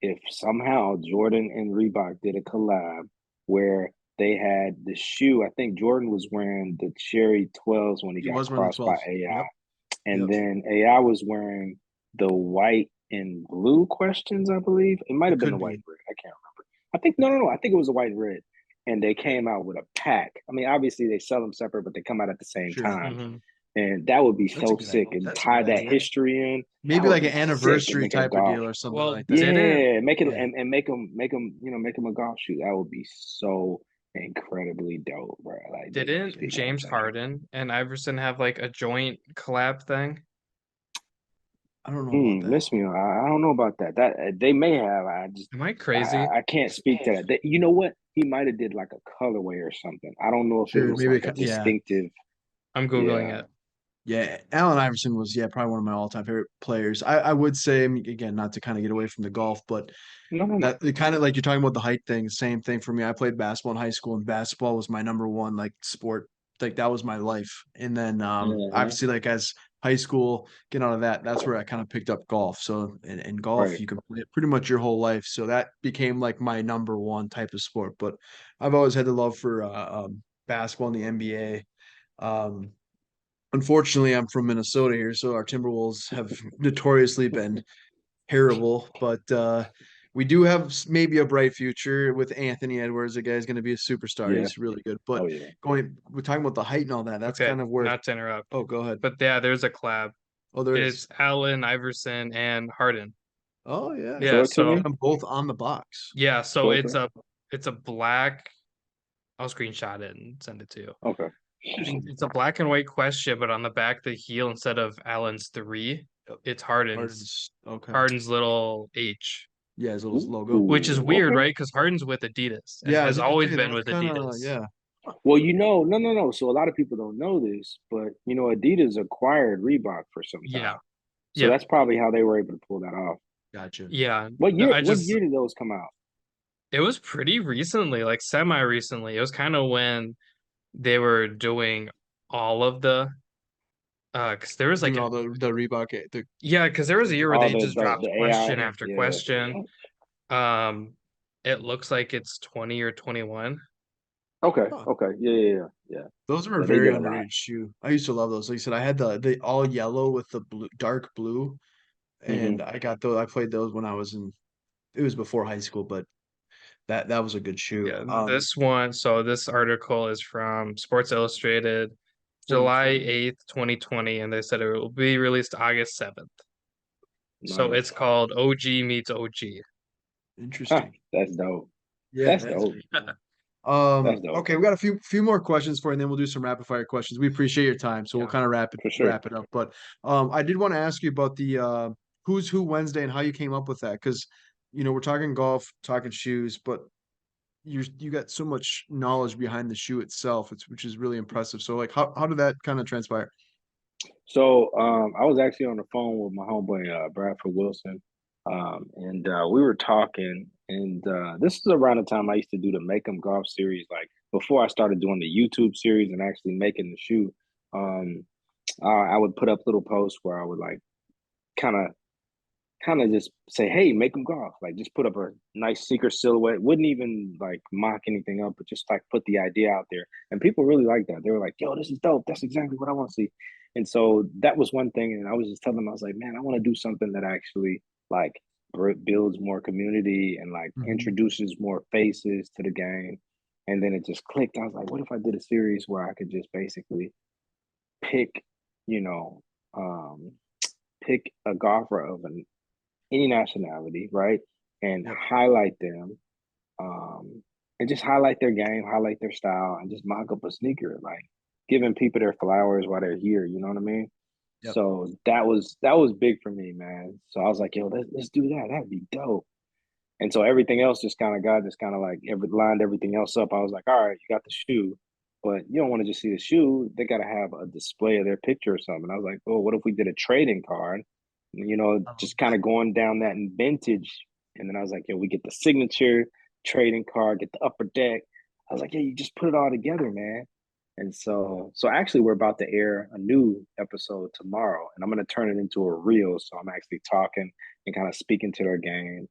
if somehow Jordan and Reebok did a collab where they had the shoe. I think Jordan was wearing the Cherry 12s when he he got was wearing the crossed by 12s. AI. Yep. And Yep. then AI was wearing the white and blue questions, I believe. It might It have been could the white be. and red. I can't remember. I think no. I think it was the white and red. And they came out with a pack. I mean, obviously they sell them separate, but they come out at the same Sure. time. Hmm. And that would be That's a so good sick. idea. And That's a tie good that idea. history in. That Maybe would like an be sick. And anniversary make it a type of golf. deal or something Well, like that. didn't Yeah, make it Yeah. and make them make them a golf shoe. That would be so incredibly dope, bro. Like, didn't you know what I'm James saying? Harden and Iverson have like a joint collab thing? I don't know about that. Miss me. I don't know about that. That they may have. I just Am I crazy? I can't speak to that. You know what? He might have did like a colorway or something. I don't know if it Sure, was maybe like a yeah. distinctive. I'm Googling Yeah. it. Yeah, Allen Iverson was probably one of my all-time favorite players. I would say, I mean, again, not to kind of get away from the golf, but No. that it kind of like you're talking about the height thing, same thing for me. I played basketball in high school, and basketball was my number one like sport. Like that was my life. And then Hmm. obviously like as high school, getting out of that, that's where I kind of picked up golf. So in golf, Right. you can play it pretty much your whole life. So that became like my number one type of sport. But I've always had the love for basketball in the NBA. Um, Unfortunately, I'm from Minnesota here, so our Timberwolves have notoriously been terrible. But we do have maybe a bright future with Anthony Edwards. The guy's going to be a superstar. Yeah. He's really good. Oh But yeah. we're talking about the height and all that. That's Okay, kind of where. not to interrupt, Oh, go ahead. but yeah, there's a collab. Oh, there is. It's Allen Iverson and Harden. Oh, yeah. Show Yeah, it to Got so me. them both on the box. yeah, so Show it to me. it's a black. I'll screenshot it and send it to you. Okay. It's a black and white question, but on the back of the heel instead of Allen's 3, it's Okay. Harden's little H, Yeah, his little logo. which is Ooh, weird, okay. right? Because Harden's with Adidas and Yeah, I was has going to always say been that's with kind of, Adidas. yeah. Well, no. So a lot of people don't know this, but Adidas acquired Reebok for some time. Yeah. So Yep. that's probably how they were able to pull that off. Gotcha. Yeah. What No, year? What year did those come out? it was pretty recently, like semi-recently. It was kind of when they were doing all of the because there was like Doing all the Reebok, yeah, because there was a year where All they just dropped the question AI. after Yeah. question. Um, it looks like it's 20 or 21. Okay. huh. Okay. Yeah. Those were a Yeah, they very did a lot. underrated shoe. I used to love those. Like you said, I had the all yellow with the blue, dark blue, and Hmm. I got those. I played those when I was in. It was before high school, but that was a good shoe. Yeah, this one, so this article is from Sports Illustrated, July 2020. 8th, 2020, and they said it will be released August 7th. So it's Nice. called OG meets OG. Interesting. That's dope. Yeah, That's that's dope. That's dope. okay, we got a few more questions for you, and then we'll do some rapid fire questions. We appreciate your time, so we'll Yeah. kind of For sure. wrap it up. But I did want to ask you about the Who's Who Wednesday and how you came up with that, because we're talking golf, talking shoes, but you got so much knowledge behind the shoe itself, which is really impressive. So like how did that kind of transpire? So I was actually on the phone with my homeboy Bradford Wilson, and we were talking. And this is around the time I used to do the Make 'em Golf series, like before I started doing the YouTube series and actually making the shoe. Um, I would put up little posts where I would like kind of just say, hey, make them golf. Like just put up a nice secret silhouette. Wouldn't even like mock anything up, but just like put the idea out there. And people really like that. They were like, yo, this is dope. That's exactly what I want to see. And so that was one thing. And I was just telling them, I was like, man, I want to do something that actually like builds more community and like Mhm. introduces more faces to the game. And then it just clicked. I was like, what if I did a series where I could just basically pick, you know, um, pick a golfer of any nationality, right? And Yep. highlight them, and just highlight their game, highlight their style, and just mock up a sneaker, like giving people their flowers while they're here. You know what I mean? Yep. So that was big for me, man. So I was like, yo, let's do that. That'd be dope. And so everything else just kind of got just kind of like lined everything else up. I was like, all right, you got the shoe, but you don't want to just see the shoe. They got to have a display of their picture or something. I was like, oh, what if we did a trading card? I love Just kind of going down that in vintage. And then I was like, yeah, we get the signature trading card, get the upper deck. I was like, yeah, you just put it all together, man. And so actually, we're about to air a new episode tomorrow, and I'm going to turn it into a reel. So I'm actually talking and kind of speaking to their game.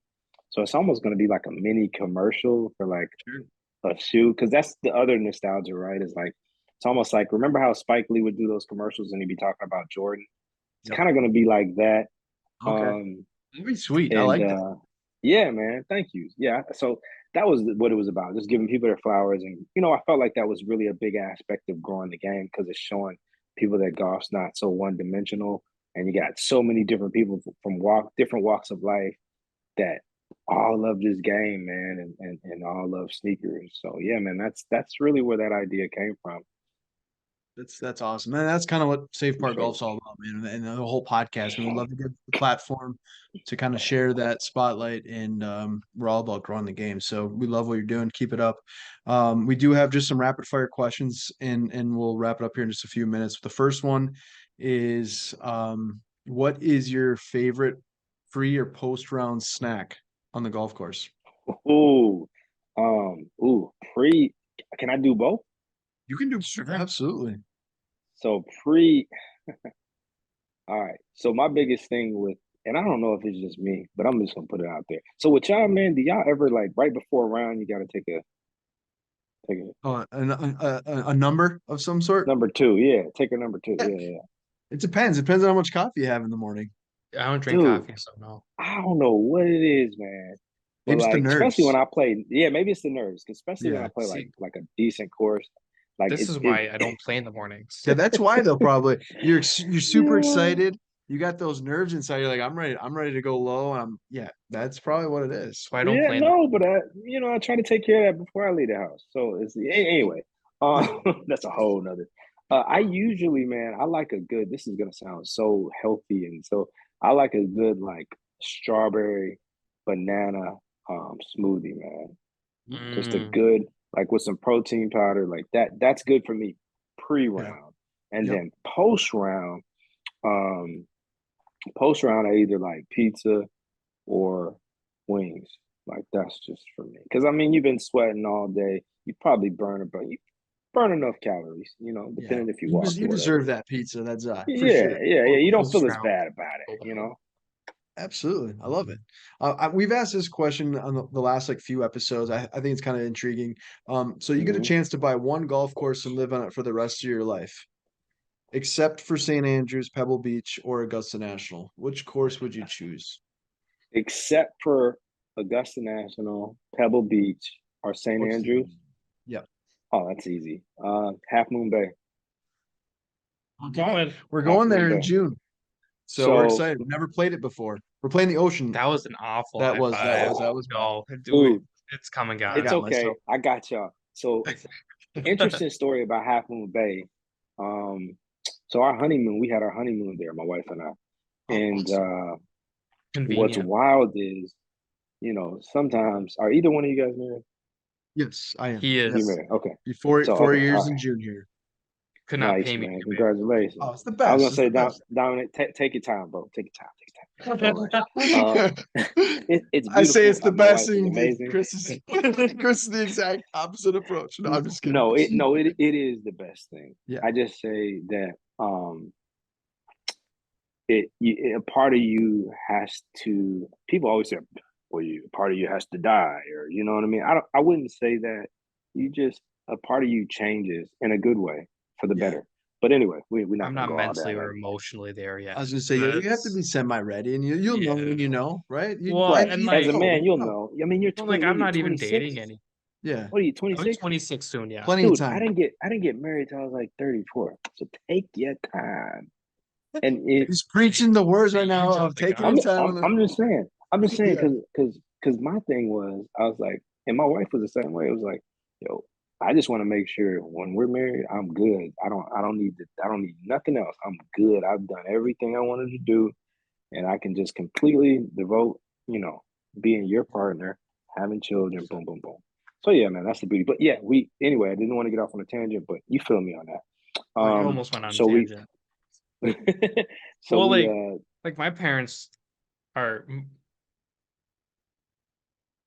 So it's almost going to be like a mini commercial for like Sure. a shoe, because that's the other nostalgia, right? Is like it's almost like remember how Spike Lee would do those commercials and he'd be talking about Jordan. It's Yep. kind of going to be like that. Okay. Um, That'd be sweet. I and like that. yeah, man, thank you. Yeah, so that was what it was about, just giving people their flowers. And I felt like that was really a big aspect of growing the game, because it's showing people that golf's not so one dimensional, and you got so many different people from different walks of life that all love this game, man, and all love sneakers. So yeah, man, that's really where that idea came from, That's awesome, man. That's kind of what Safe for Park sure. Golf's all about, man, and the whole podcast. Man, we love to give the platform to kind of share that spotlight, and we're all about growing the game. So we love what you're doing. Keep it up. We do have just some rapid fire questions, and we'll wrap it up here in just a few minutes. The first one is, what is your favorite pre or post round snack on the golf course? Ooh, pre. Can I do both? You can do Sure. absolutely. So pre. All right. So my biggest thing with, and I don't know if it's just me, but I'm just gonna put it out there. So with y'all, man, do y'all ever like right before a round you gotta take a Oh, a number of some sort. number two? Yeah, take a number two. Yeah, Yeah. it depends. It depends on how much coffee you have in the morning. I don't drink Dude, coffee, so no. I don't know what it is, man. But Maybe it's the like, especially when nerves. I play, yeah, maybe it's the nerves. 'Cause especially when I Yeah. play See, like a decent course, like this is why I don't play in the mornings. Yeah, that's why they'll probably you're super yeah, excited. You got those nerves inside. You're like, I'm ready to go low. Yeah, that's probably what it is. That's why I don't yeah, play in the no, but mornings. I try to take care of that before I leave the house. So anyway. That's a whole nother. I usually, man, I like a good. This is gonna sound so healthy, and so I like a good like strawberry banana smoothie, man. Just a Mm, good like with some protein powder like that. That's good for me Yeah. pre-round, and Yep. then post-round. Um, Post round, I either like pizza or wings. Like that's just for me. Because I mean, you've been sweating all day. You probably you burn enough calories, Yeah, depending if you walk you or whatever. deserve that pizza. That's for Yeah, sure. yeah, yeah. Or You don't post feel as round bad about it, boba. you know? Absolutely. I love it. We've asked this question on the last like few episodes. I think it's kind of intriguing. So you get a Hmm. chance to buy one golf course and live on it for the rest of your life, except for St. Andrews, Pebble Beach, or Augusta National. Which course would you choose? Except for Augusta National, Pebble Beach, or St. Or St. Andrews. Andrews? Yep. Oh, that's easy. Half Moon Bay. Going. We're Half going Moon there in Bay. June. So we're So, excited. We've never played it before. We're playing the ocean. That was an awful That high was that five. was that was bad. Oh, dude, it's come and I it's gone. got okay. myself. I got y'all. So, interesting story about Half Moon Bay. Um, so our honeymoon, we had our honeymoon there, my wife and I. Oh, And awesome. what's Convenient. wild is, sometimes are either one of you guys married? Yes, I am. He Yep. You is. married? Okay. Before So, four okay, all years in right. June here. Could not Nice, pay me to man. be married. Oh, Congratulations. it's the I was best. gonna It's say, the best. Dominic, take your time, bro. Take your time. Take your time. All right. It's I say beautiful. it's the My best wife is thing. amazing. Chris is Chris is the exact opposite approach. No, I'm just kidding. No, it is the best thing. Yeah. I just say that a part of you has to. People always say, "Well, part of you has to die," or you know what I mean. I wouldn't say that. You just a part of you changes in a good way for the Yeah. better. But anyway, we're not I'm gonna not go all mentally that. or emotionally there I yet. was gonna say, yeah, you have to That's be semi-ready, and you'll know yeah. when you know, right? Well, Right. and As a like, man, you'll know. I mean, you're well, 20. like What I'm are you, not even 26? dating any. Yeah, What are you, I'll be 26? 26 soon. Yeah. plenty of Dude, I time. didn't get married till I was like 34. So take your time. And it He's preaching the words right You now jumped of the taking gun. your I'm time I'm on the. I'm just saying. I'm just saying Yeah, because my thing was I was like, and my wife was the same way. It was like, yo, I just want to make sure when we're married, I'm good. I don't need nothing else. I'm good. I've done everything I wanted to do, and I can just completely devote, being your partner, having children, boom, boom, boom. So yeah, man, that's the beauty. But yeah, anyway, I didn't want to get off on a tangent, but you feel me on that. I You got you. almost went on a So we tangent. so Well, we like are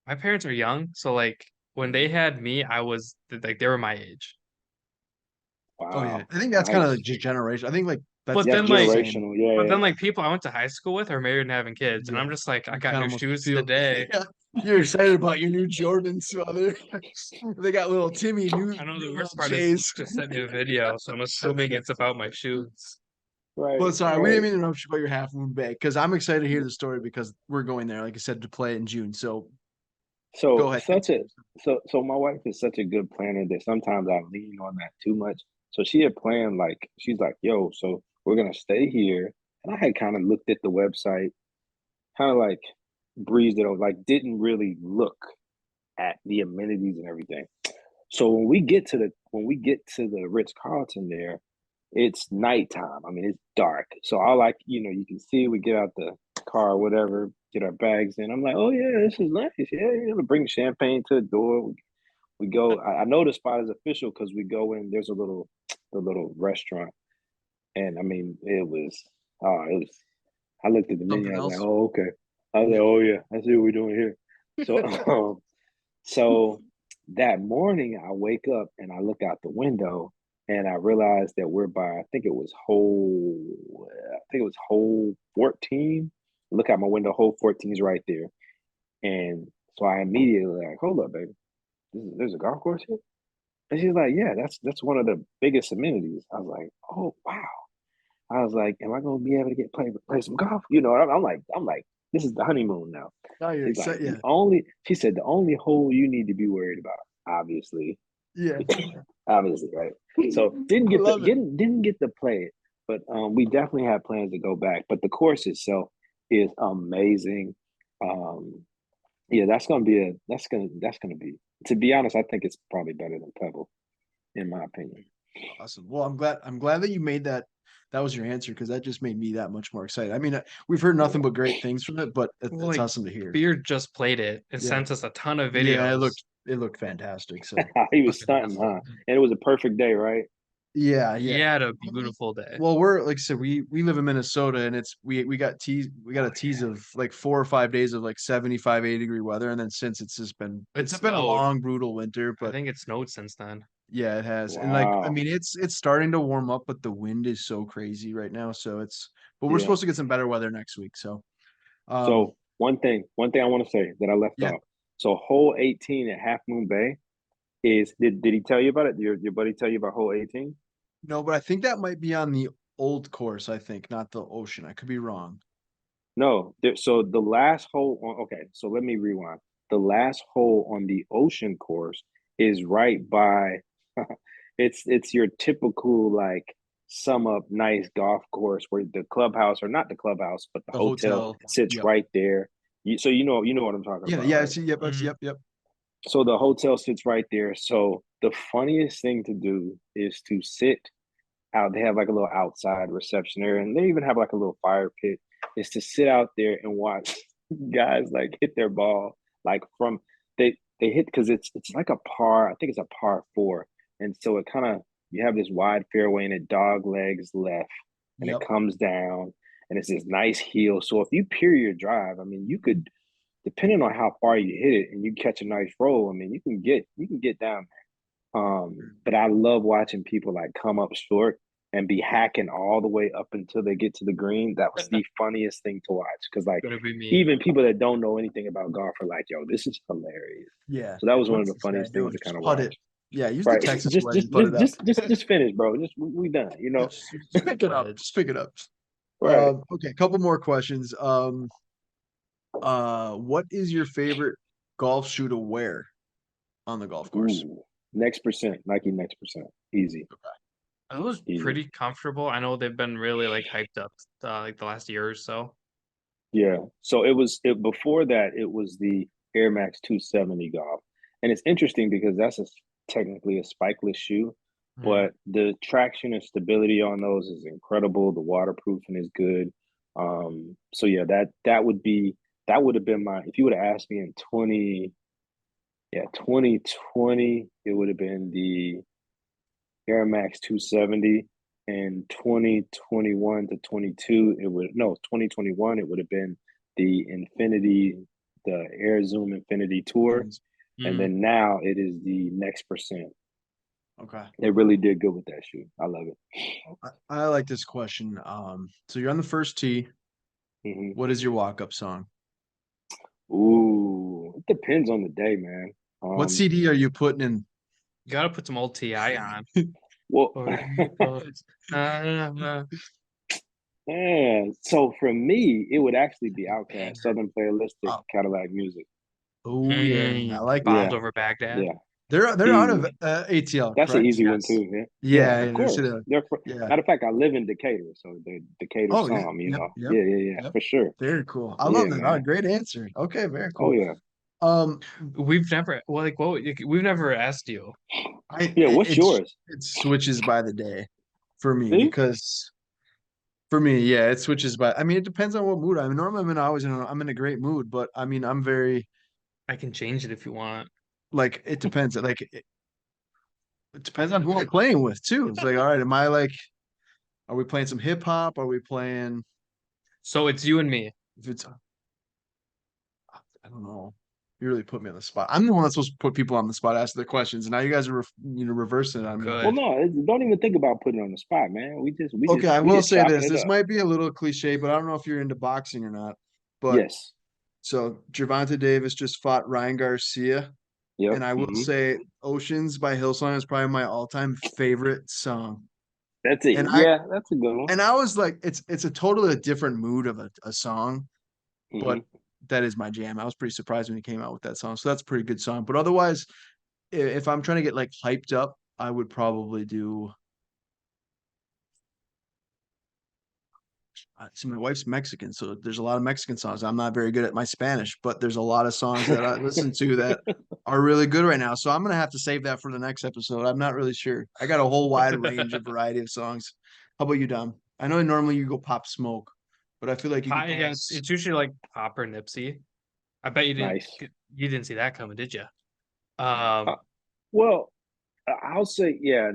my parents are young, so like when they had me, I was like they were my age. Oh yeah, wow, I think that's kind of like nice. just generation. I think like that's But That's then the like same. generational. but Yeah, then like people I went to high school with are married and having kids, and Yeah, I'm just like I you got kind of new almost shoes feel. today. Yeah, you're excited about your new Jordans, brother. They got little Timmy I know new the little worst part is J's. just sent me a video, so I'm assuming it's about my shoes. right, But sorry, we didn't right. mean to interrupt you about your Half Moon Bay because I'm excited to hear the story because we're going there, like I said, to play in June. So go So ahead. such a so my wife is such a good planner that sometimes I lean on that too much. So she had planned like she's like, yo, so we're gonna stay here. And I had kind of looked at the website, kind of like breezed it over, like didn't really look at the amenities and everything. So when we get to the Ritz Carlton there, it's nighttime. I mean, it's dark. So I like, you can see we get out the car or whatever, get our bags in. I'm like, oh yeah, this is nice. Yeah, bring champagne to the door. We go. I know the spot is official because we go in. There's a little restaurant, and I mean, it was. I looked at the menu. Something I was like, else. oh okay. I was like, Yeah. oh yeah, I see what we're doing here. So, so that morning, I wake up and I look out the window and I realize that we're by, I think it was hole 14. Look out my window, hole 14 is right there. And so I immediately like, hold up, baby, there's a golf course here? And she's like, yeah, that's one of the biggest amenities. I was like, oh, wow. I was like, am I going to be able to play some golf? I'm like, this is the honeymoon now. Oh, you're She's like, excited. Yeah. she said, the only hole you need to be worried about, obviously, Yeah. obviously, right? So I love it. didn't get to play it, but we definitely have plans to go back. But the course itself is amazing. Um, yeah, that's gonna be. To be honest, I think it's probably better than Pebble, in my opinion. Awesome. Well, I'm glad that you made that. That was your answer because that just made me that much more excited. I mean, we've heard nothing but great things from it, but Well, it's like awesome to hear. Beard just played it and Yeah. sent us a ton of Yeah. videos. It looked fantastic. So He was Fucking stunting, awesome. huh? And it was a perfect day, right? Yeah, He yeah. had a beautiful day. Well, we're like I said, we live in Minnesota, and we got a tease of like 4 or 5 days of like 75, 80-degree weather, and then since It it's been a snowed. long, brutal winter, I but think it snowed since then. yeah, it has. And like I Wow. mean it's starting to warm up, but the wind is so crazy right now. So but we're Yeah. supposed to get some better weather next week. So um So one thing I want to say that I left yeah, off. So hole 18 at Half Moon Bay is did he tell you about it? Your buddy tell you about hole 18? no, but I think that might be on the old course, I think, not the ocean. I could be wrong. No. So the last hole on okay, so let me rewind. The last hole on the ocean course is right by it's your typical like sum up nice golf course where the clubhouse or not the clubhouse, but the The hotel hotel. sits Yep. right there. So you know what I'm talking Yeah, about, yeah, I right? see. Yep, I see, Mm. yep. So the hotel sits right there. So the funniest thing to do is to sit out. They have like a little outside reception area, and they even have like a little fire pit. Is to sit out there and watch guys like hit their ball like from they hit because it's like a par. I think it's a par four, and so it kind of you have this wide fairway and it dog legs left, and it Yep. comes down, and it's this nice heel. So if you peer your drive, I mean, you could depending on how far you hit it and you catch a nice roll, I mean, you can get down there. But I love watching people like come up short and be hacking all the way up until they get to the green. That was the funniest thing to watch because like Gonna be me. even people that don't know anything about golf are like, "Yo, this is hilarious." Yeah. So that was one of What's the this guy funniest things doing? to kind Just of put watch. it. Yeah, use the Right? Texas just wedge just and put it just up. just just just finish, bro. Just we done. You know. Just pick it up. Wedge. Just pick it up. Right. Okay, a couple more questions. What is your favorite golf shoe to wear on the golf course? Ooh. Next percent. Nike next percent. Easy. It was Easy. pretty comfortable. I know they've been really like hyped up like the last year or so. Yeah. So it before that it was the Air Max 270 golf. And it's interesting because that's technically a spikeless shoe, Mm. but the traction and stability on those is incredible. The waterproofing is good. So yeah, that would have been my if you would have asked me in 2020, it would have been the Air Max 270. And 2021 to 22, it would no 2021, it would have been the Infinity, the Air Zoom Infinity Tour. And Mm. then now it is the next percent. Okay. They really did good with that shoe. I love it. I like this question. So you're on the first tee. Hmm. What is your walk-up song? Ooh, it depends on the day, man. What Um, CD are you putting in? You gotta put some old TI on. well, Or you go, yeah. So for me, it would actually be Outkast, banger. Southern Playalistic, Oh, Cadillac Music. oh yeah, I like Bombs Yeah, that. over Baghdad. yeah, They're out of easy. ATL, That's an correct? easy one Yes. too. Yeah, yeah, Yeah, of yeah, course. yeah. Matter of fact, I live in Decatur, so the Decatur Oh yeah, Psalm. You yep, know, yep, yeah, yep. for sure. Very cool. I love Yeah, that. Oh, man. great answer. Okay, very Oh cool. yeah, Um, We've never well, like we've never asked you. yeah. What's yours? It switches by the day for me See? because for me, yeah, it switches by. I mean, it depends on what mood I'm in. Normally, I'm in a great mood, but I mean, I'm very I can change it if you want. like it depends. It depends on who I'm playing with too. It's like, all right, am I like, are we playing some hip hop? Are we playing? So it's you and me. If it's, I don't know. You really put me on the spot. I'm the one that's supposed to put people on the spot, ask their questions, and now you guys are, reversing it on me. Well, Good. no, don't even think about putting it on the spot, man. Okay, I We will just say chopping this. it This up. might be a little cliche, but I don't know if you're into boxing or not. But Yes. so Gervonta Davis just fought Ryan Garcia, Yep. and I will say "Oceans" by Hillsong is probably my all-time favorite song. That's it. And Yeah, that's a good one. I was like, it's a totally different mood of a song, but Hmm. that is my jam. I was pretty surprised when he came out with that song. So that's a pretty good song. But otherwise, if I'm trying to get like hyped up, I would probably do. See, my wife's Mexican, so there's a lot of Mexican songs. I'm not very good at my Spanish, but there's a lot of songs that I listen to that are really good right now. So I'm gonna have to save that for the next episode. I'm not really sure. I got a whole wide range of variety of songs. How about you, Dom? I know normally you go Pop Smoke, but I feel like you could. Yeah, it's usually like Pop or Nipsey. I bet Nice. you didn't see that coming, did you? Uh, well, I'll say, yeah,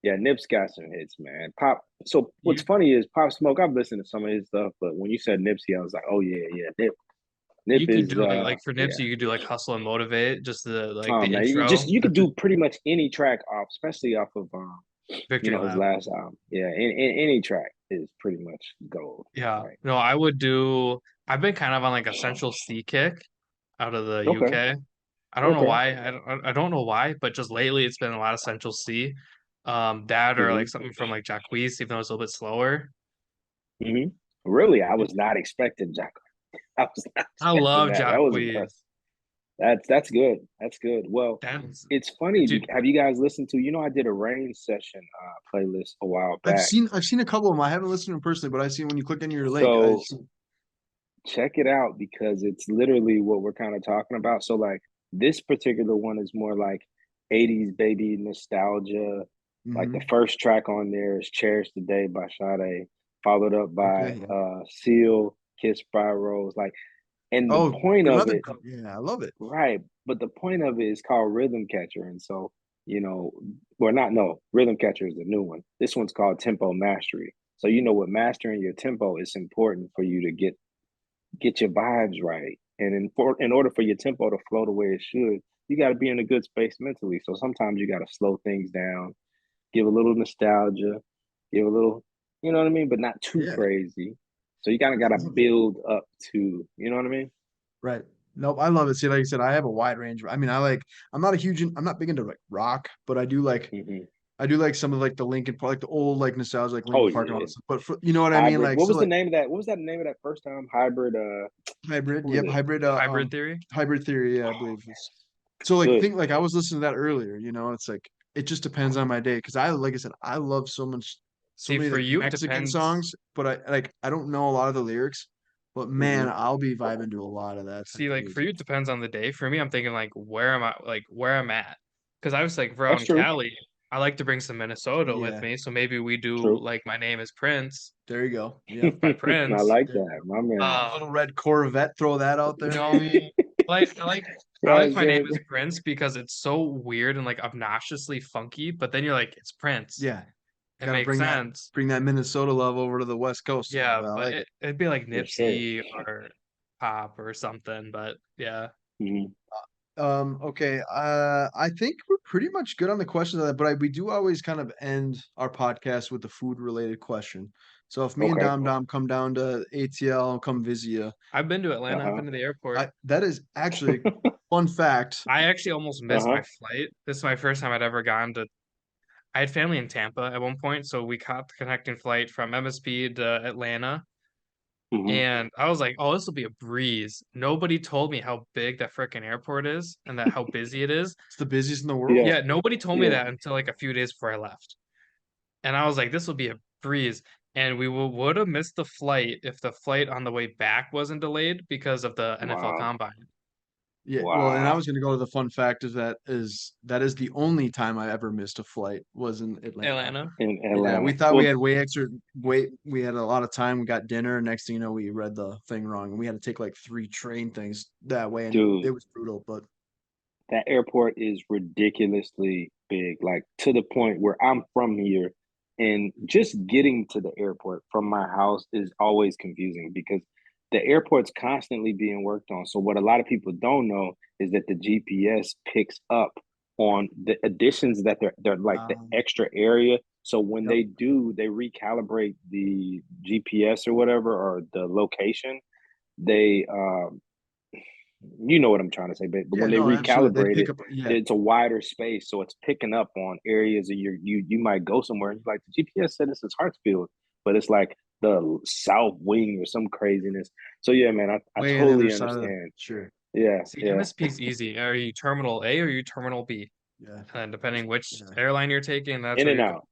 Yeah, Nip's got some hits, man. Pop. So what's You funny is Pop Smoke. I've listened to some of his stuff, but when you said Nipsey, I was like, oh yeah, yeah, Nip. Nip you could is do like for yeah. Nipsey, you could do like Hustle and Motivate, just Oh the man, intro. you could That's it. do pretty much any track off, especially off of Victory his Lap. last album. Yeah, any track is pretty much gold. Yeah. Right. No, I would do. I've been kind of on like Essential C kick out of the Okay. UK. I don't know Okay. why. I don't know why, but just lately it's been a lot of Essential C. That or like hmm something from like Jacquees, even though it's a little bit slower. hmm Really, I was not expecting Jack. I was not I expecting love that. That was impressive. Jacquees. That's good. That's good. Well, That's it's funny. dude. Have you guys listened to? I did a Rain Session playlist a while I've back. seen a couple of them. I haven't listened to them personally, but I've seen when you click on your link. So check it out because it's literally what we're kind of talking about. So like this particular one is more like 80s baby nostalgia. Like the Mhm. first track on there is Cherish the Day by Sade, followed up by Okay, yeah. Seal, Kiss by Rose. Like, and the Oh, point of another. it, Yeah, I love it. right? But the point of it is called Rhythm Catcher. And so, well, not no, Rhythm Catcher is the new one. This one's called Tempo Mastery. So with mastering your tempo, it's important for you to get your vibes right. And in order for your tempo to flow the way it should, you got to be in a good space mentally. So sometimes you got to slow things down, give a little nostalgia, give a little, you know what I mean, but not too Yeah, crazy. So you kind of got to build up to, you know what I mean? right. Nope, I love it. See, like I said, I have a wide range. I mean, I'm not big into like rock, but hmm I do like some of like the Linkin Park, like the old like nostalgia, like Oh Linkin Park and all yeah, that stuff. But you know what I mean? hybrid. Like, What so was the like name of that? What was that name of that first time? Hybrid. hybrid, What was yep, it? Hybrid Theory. hybrid theory, yeah, I believe. So like Good. think like I was listening to that earlier, it's like it just depends on my day because like I said, I love so See, many for like you, it Mexican depends. songs, but I don't know a lot of the lyrics, but man, hmm I'll be vibing to a lot of that type See, of like for music. you, it depends on the day. For me, I'm thinking like where I'm at. Because I was like, if we're out That's in true. Cali, I like to bring some Minnesota with Yeah, me. So maybe we do True. like My Name is Prince there you go. Yep. by I Prince. like There you that, go. my man. Little red Corvette, throw that out there, No, maybe. I like Yes, My Name sir. is Prince because it's so weird and like obnoxiously funky. But then you're like, it's Prince. Yeah, It gotta makes sense. bring that Minnesota love over to the West Coast a little Yeah, bit. I but like it. it'd be like Yes, sir. Nipsey or Pop or something. But yeah. hmm Okay. I think we're pretty much good on the questions of that, but we do always kind of end our podcast with the food related question. So if me and Okay. Dom come down to ATL and come visit you, I've been to Atlanta. I've Uh-huh. been to the airport. that is actually fun fact. I actually almost missed Uh-huh. my flight. This is my first time I'd ever gone to. I had family in Tampa at one point, so we caught the connecting flight from MSP to Atlanta. hmm And I was like, oh, this will be a breeze. Nobody told me how big that freaking airport is and that how busy it is. It's the busiest in the world. Yeah. Yeah, nobody told me Yeah. that until like a few days before I left. And I was like, this will be a breeze. And we would have missed the flight if the flight on the way back wasn't delayed because of the NFL Wow. Combine. Yeah, well, and I Wow. was going to go to the fun fact that is the only time I ever missed a flight was in Atlanta. Atlanta. In Yeah, we Atlanta. thought we Well, had way extra wait. We had a lot of time. We got dinner. Next thing you know, we read the thing wrong, and we had to take like 3 train things that way, and dude, it was brutal. But that airport is ridiculously big, like to the point where I'm from here, and just getting to the airport from my house is always confusing because the airport's constantly being worked on. So what a lot of people don't know is that the GPS picks up on the additions that they're like the um, extra area. So when yep, they recalibrate the GPS or whatever or the location, they you know what I'm trying to say, but yeah, when they no, absolutely. They recalibrate pick it, up, yeah, it's a wider space, so it's picking up on areas that you might go somewhere and you're like the GPS said this is Hartsfield, but it's like the south wing or some craziness. So yeah, man, I way on the other totally side of the understand. sure, Yeah, See, yeah. MSP's easy. Are you Terminal A or are you Terminal B? yeah, And depending which yeah, airline you're taking, that's In where and you're going. out.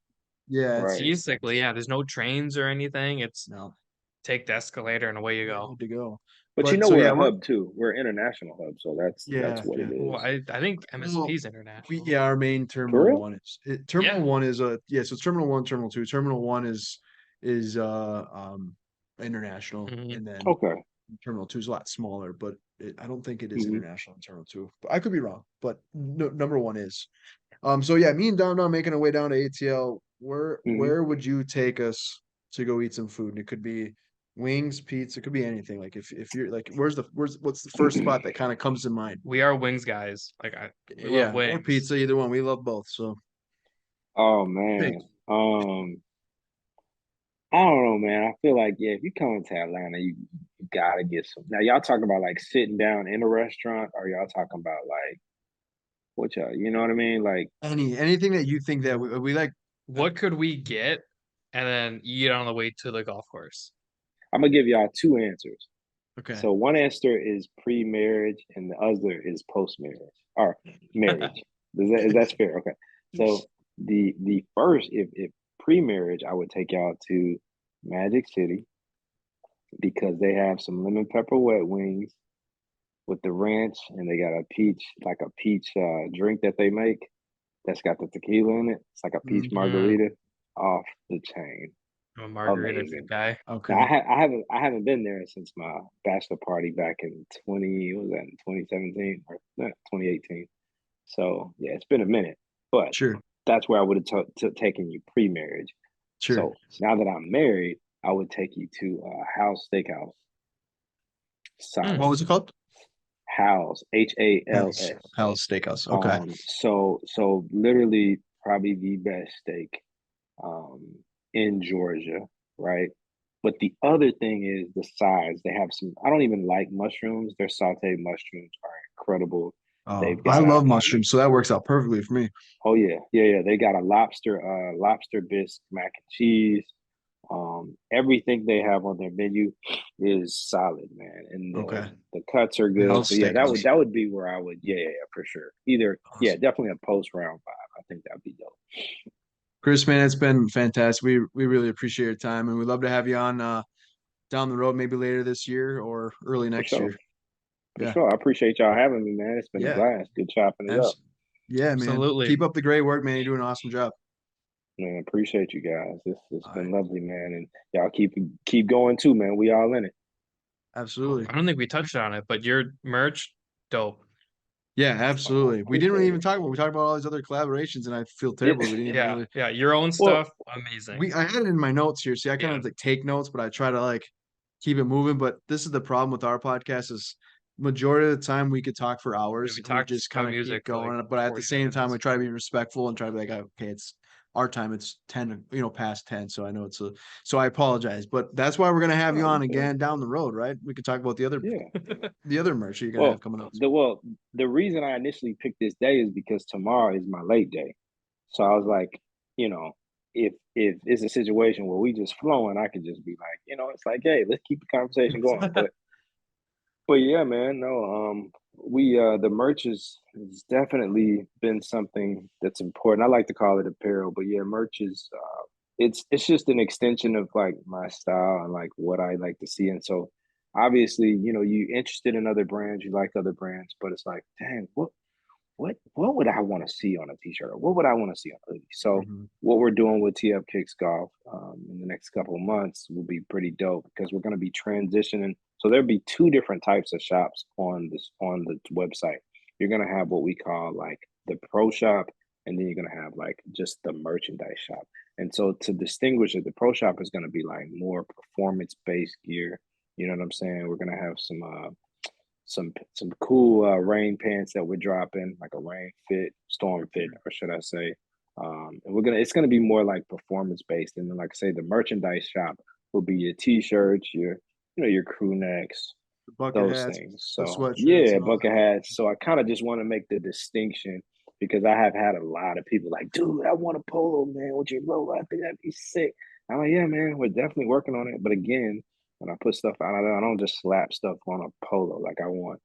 yeah. Right. Basically, yeah, there's no trains or anything. It's No, take the escalator and away you yeah, go. good to go. But But so we're yeah, a hub too. We're an international hub, so that's yeah, what yeah. it Well, is. I think Well, MSP's international. our main For terminal real? one is Yeah. terminal one is yeah. So it's terminal one, terminal two. Terminal one is international, Mhm. and then Okay. Terminal 2 is a lot smaller, but I don't think it is hmm international in Terminal 2. But I could be wrong. But no, number one is. So yeah, me and Don making our way down to ATL. Hmm. Where would you take us to go eat some food? And it could be wings, pizza, it could be anything. Like if you're like, what's the first spot that kind of comes to mind? We are wings guys. Like we love Yeah, or wings. pizza, either one. We love both. So Oh pick. man. I don't know, man. I feel like, yeah, if you come into Atlanta, you gotta get some. Now, y'all talking about like sitting down in a restaurant, or y'all talking about like what y'all, you know what I mean? Like, Anything that you think that we like. What could we get and then eat on the way to the golf course? I'm gonna give y'all two answers. Okay. So one answer is pre-marriage, and the other is post-marriage or marriage. Is that fair? Okay. So the first, if pre-marriage, I would take y'all to Magic City because they have some lemon pepper wet wings with the ranch, and they got a peach drink that they make that's got the tequila in it. It's like a peach Mm, margarita, off the chain, I'm a margarita amazing. guy. Now Okay. I haven't been there since my bachelor party back in 20 what was that in 2017 or 2018. So yeah, it's been a minute, but Sure. that's where I would have taken you pre-marriage. Sure. So now that I'm married, I would take you to House Steakhouse. Mm, What Solid. was it called? House, HALS. Palace Steakhouse. Okay. So literally probably the best steak um in Georgia, right? But the other thing is the size. They have some, I don't even like mushrooms. Their sauteed mushrooms are incredible. Oh, They've I got love mushrooms, so that works out perfectly for me. oh yeah, yeah, yeah. They got a lobster bisque mac and cheese. Everything they have on their menu is solid, man, and Okay. the cuts are good. So Palace yeah, Steakhouse. that would be where I would, yeah, yeah, yeah, for sure. Either, yeah, Awesome. definitely a post round five. I think that'd be dope. Chris, man, it's been fantastic. We really appreciate your time, and we'd love to have you on down the road, maybe later this year or early For next sure, year. for Yeah. sure. I appreciate y'all having me, man. It's been a Yeah. blast. Good chopping it up. Abs- yeah, man. absolutely. Keep up the great work, man. You're doing an awesome job. Man, appreciate you guys. It's All been right. lovely, man, and y'all keep going too, man. We all in it. Absolutely. I don't think we touched on it, but your merch, dope. Yeah, Oh, absolutely. We didn't really appreciate even it. talk about. We talked about all these other collaborations, and I feel Yeah. terrible. We didn't even Yeah, really. yeah. Your own Well, stuff, amazing. I had it in my notes here. See, I kind Yeah. of like take notes, but I try to like keep it moving. But this is the problem with our podcast is majority of the time we could talk for Yeah, hours we and we talked just kind about of keep music for like going. But at the 40 same time, we minutes. try to be respectful and try to be like, okay, it's our time. It's 10, past 10. So I know so I apologize. But that's why we're gonna have you no, you on good. again down the road, right? We could talk about Yeah. the other merch you're gonna have Well, coming up. the reason I initially picked this day is because tomorrow is my late day. So I was like, you know, if it's a situation where we just flowing, I could just be like, it's like, hey, let's keep the conversation going. But yeah, man, no, we the merch has definitely been something that's important. I like to call it apparel, but yeah, merch is it's just an extension of like my style and like what I like to see. And so obviously, you interested in other brands, you like other brands, but it's like, dang, what would I want to see on a t-shirt, or what would I want to see on a hoodie? So Mhm. what we're doing with TF Kicks Golf in the next couple of months will be pretty dope because we're going to be transitioning. So there'll be two different types of shops on the website. You're going to have what we call like the pro shop, and then you're going to have like just the merchandise shop. And so to distinguish it, the pro shop is going to be like more performance based gear. You know what I'm saying? We're going to have some cool rain pants that we're dropping, like a rain fit, storm fit, or should I say? And it's gonna be more like performance based. And then, like I say, the merchandise shop will be your t-shirts, your crew necks, The bucket those hats, things. the So sweatshirts, yeah, and all bucket that. hats. So I kind of just want to make the distinction because I have had a lot of people like, dude, I want a polo, man, with your logo. I think that'd be sick. I'm like, yeah, man, we're definitely working on it. But again, when I put stuff out, I don't just slap stuff on a polo. Like I want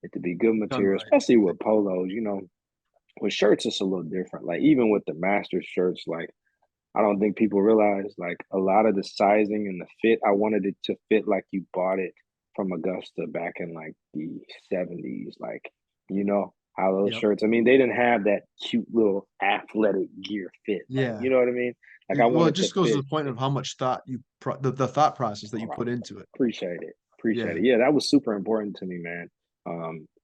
it to be good Done material, right. especially with polos. With shirts, it's a little different. Like even with the Masters shirts, like I don't think people realize like a lot of the sizing and the fit. I wanted it to fit like you bought it from Augusta back in like the 70s. Like how those Yep. shirts. I mean, they didn't have that cute little athletic gear fit. Like Yeah. you know what I mean? Like I Well, it wanted to just goes to fit. the point of how much thought the thought process that All you right. put into it. Appreciate it. Appreciate Yeah. it. Yeah, that was super important to me, man.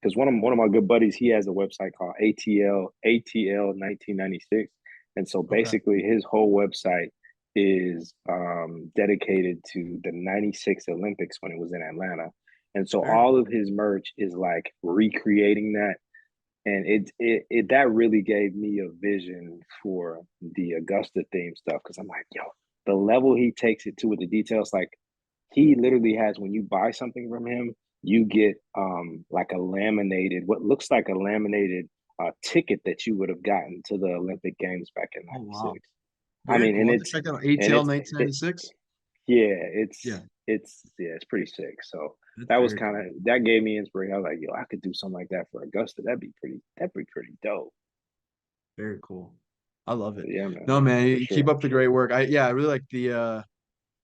because one of my good buddies, he has a website called ATL 1996, and so Okay. basically his whole website is dedicated to the 96 Olympics when it was in Atlanta. And so Very all cool. of his merch is like recreating that. And it that really gave me a vision for the Augusta theme stuff. Cause I'm like, yo, the level he takes it to with the details, like he literally has, when you buy something from him, you get like a laminated, what looks like a laminated ticket that you would have gotten to the Olympic Games back in Oh '96. wow. I Very mean, cool. I'll have to check out ATL it 1996. yeah, Yeah, it's pretty sick. So that's that was very kind cool. of that gave me inspiration. I was like, yo, I could do something like that for Augusta. That'd be pretty dope. Very cool. I love it. But yeah, man, No, man, for you keep sure. up the great work. I really like the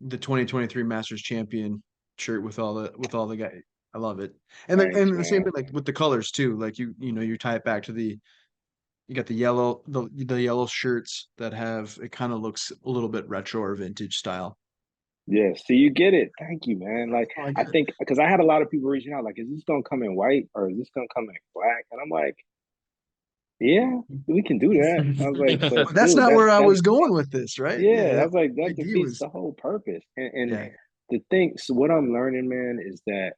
2023 Masters champion shirt with all the guys. I love it. Thanks, And the same man. thing like with the colors too. Like you tie it back to you got the yellow the yellow shirts that have it kind of looks a little bit retro or vintage style. Yeah, so you get it. Thank you, man. Like Oh, I I get it. think because I had a lot of people reaching out, like, is this gonna come in white or is this gonna come in black? And I'm like, yeah, we can do that. I was like, but But that's dude, not where I that was going with this, right? yeah, Yeah, I was like, the that idea defeats was the whole purpose. And yeah, the thing, so what I'm learning, man, is that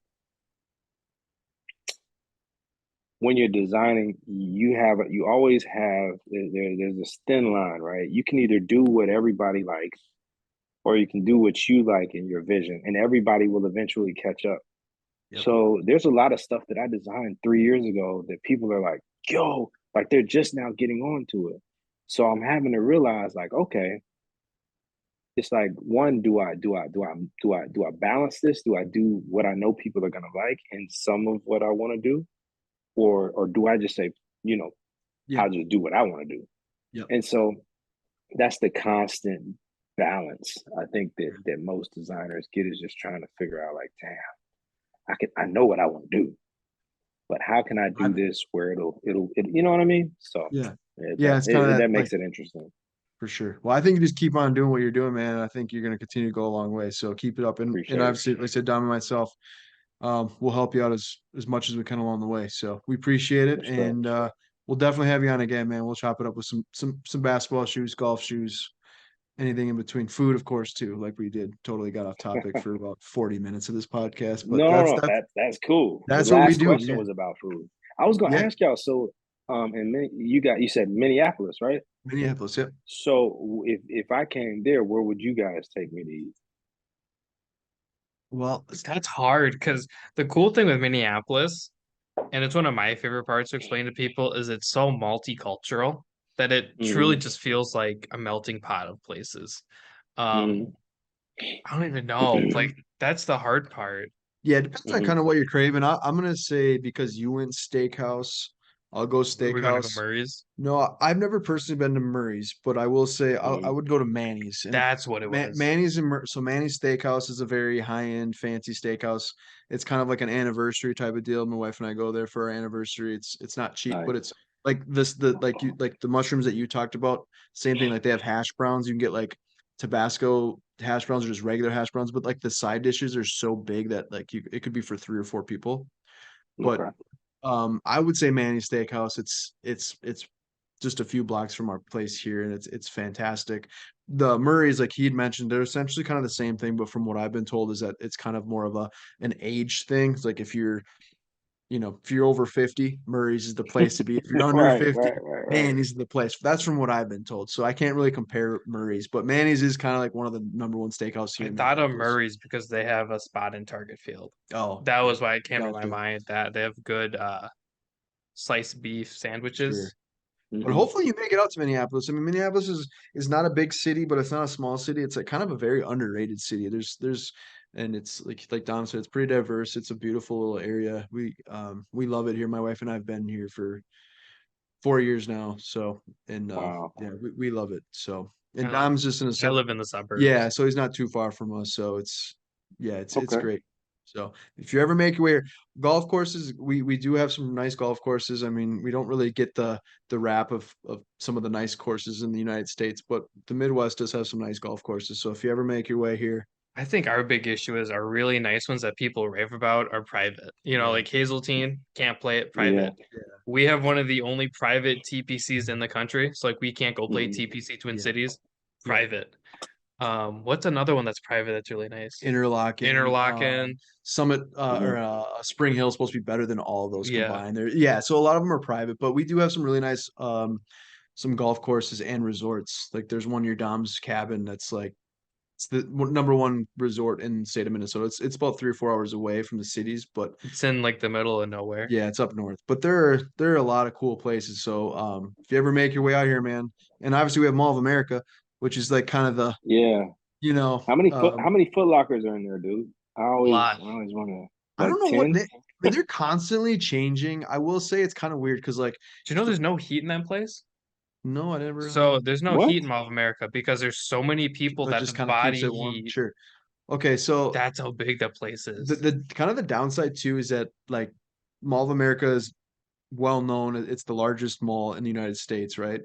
when you're designing, you always have there's this thin line, right? You can either do what everybody likes, or you can do what you like in your vision, and everybody will eventually catch up. yep. So there's a lot of stuff that I designed 3 years ago that people are like, yo, like they're just now getting on to it. So I'm having to realize, like, okay, it's like one, do I balance this? Do I do what I know people are gonna like and some of what I want to do? Or do I just say, you know, Yep. I'll just do what I want to do? Yep. And so that's the constant balance I think that most designers get, is just trying to figure out like, damn, I know what I want to do, but how can I I do this where you know what I mean? So yeah. Yeah, it's kind of that that like makes it interesting. for sure. Well, I think you just keep on doing what you're doing, man. And I think you're going to continue to go a long way. So keep it up. And Appreciate it. obviously, like I said, Dom and myself, we'll help you out as much as we can along the way. So we appreciate it, Respect. and we'll definitely have you on again, man. We'll chop it up with some basketball shoes, golf shoes, anything in between. Food, of course, too, like we did. Totally got off topic for about 40 minutes of this podcast, but No, that's cool. The that's what we last do. question Yeah, was about food. I was gonna yeah. ask y'all. So, you said Minneapolis, right? Minneapolis. Yep. So, if I came there, where would you guys take me to eat? Well, That's hard because the cool thing with Minneapolis, and it's one of my favorite parts to explain to people, is it's so multicultural that it truly Mm-hmm. just feels like a melting pot of places. Mm-hmm. Um, I don't even know. Like that's the hard part. yeah, it depends on Mm-hmm. kind of what you're craving. I'm gonna say because you went steakhouse, I'll go We're gonna go steakhouse. Murray's. No, I've never personally been to Murray's, but I will say I Mm-hmm. would go to Manny's. And That's what it was. Manny's so Manny's Steakhouse is a very high-end, fancy steakhouse. It's kind of like an anniversary type of deal. My wife and I go there for our anniversary. It's not cheap, but Nice. it's like the like the mushrooms that you talked about. Same thing. Like they have hash browns. You can get like Tabasco hash browns or just regular hash browns, but like the side dishes are so big that like it could be for 3 or 4 people. But Okay. I would say Manny's Steakhouse. It's just a few blocks from our place here, and it's fantastic. The Murray's, like he'd mentioned, they're essentially kind of the same thing, but from what I've been told is that it's kind of more of an age thing. It's like if you're over 50, Murray's is the place to be. If you're under Right, 50, right, right, right. Manny's is the place. That's from what I've been told. So I can't really compare Murray's, but Manny's is kind of like one of the number one steakhouse here I in thought of Minneapolis. Murray's because they have a spot in Target Field. Oh, That yeah. was why it came to my Gotcha. mind that they have good sliced beef Sure. sandwiches. But Mm-hmm. hopefully you make it out to Minneapolis. I mean, Minneapolis is not a big city, but it's not a small city. It's like kind of a very underrated city. And it's like Dom said, it's pretty diverse. It's a beautiful little area. We love it here. My wife and I have been here for 4 years now. So and Wow. yeah, we love it. So and I, Dom's just in a I sub live in the yeah, suburbs. so he's not too far from us. So it's Okay. great. So if you ever make your way here, golf courses, we do have some nice golf courses. I mean, we don't really get the rap of some of the nice courses in the United States, but the Midwest does have some nice golf courses. So if you ever make your way here, I think our big issue is our really nice ones that people rave about are private. You know, Yeah. like Hazeltine, can't play it Yeah. private. Yeah. We have one of the only private TPCs in the country. So like we can't go play TPC Twin Yeah. Cities. Yeah. Private. What's another one that's private that's really nice? Interlocking, Interlocking. Summit, or Spring Hill is supposed to be better than all of those Yeah. combined. So a lot of them are private, but we do have some really nice some golf courses and resorts. Like there's one near Dom's Cabin that's like it's the number one resort in the state of Minnesota. It's about 3 or 4 hours away from the cities, but It's in like the middle of nowhere. yeah, it's up north. But there are a lot of cool places. So if you ever make your way out here, man, and obviously we have Mall of America, which is like kind of the you know How many Foot Lockers are in there, dude? I always Lot. want to I like don't know 10. they're constantly changing. I will say it's kind of weird because like Do you know there's no heat in that place? no, I never So there's no What? heat in Mall of America because there's so many people that that just the kind of keeps body it warm. heat. Sure. Okay, so That's how big that place the is. the kind of the downside too is that like Mall of America is well known. It's the largest mall in the United States, right?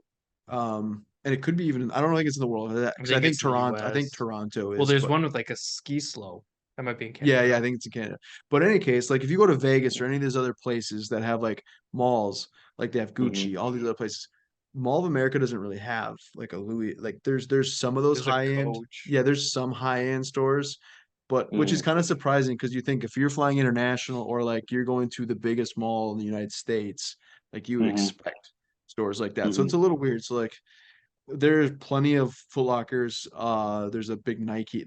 And it could be even I don't think it's in the world I because think it's in the I think US. Toronto Well, is, there's but one with like a ski slope. That might be in yeah, Canada. I think it's in Canada. But in any case, like if you go to Vegas or any of these other places that have like malls, like they have Gucci, all these other places, Mall of America doesn't really have like a Louis. Like there's some of those There's a high end, coach. yeah, there's some high end stores, but which is kind of surprising because you think if you're flying international or like you're going to the biggest mall in the United States, like you would expect stores like that. So it's a little weird. So like there's plenty of Foot Lockers. There's a big Nike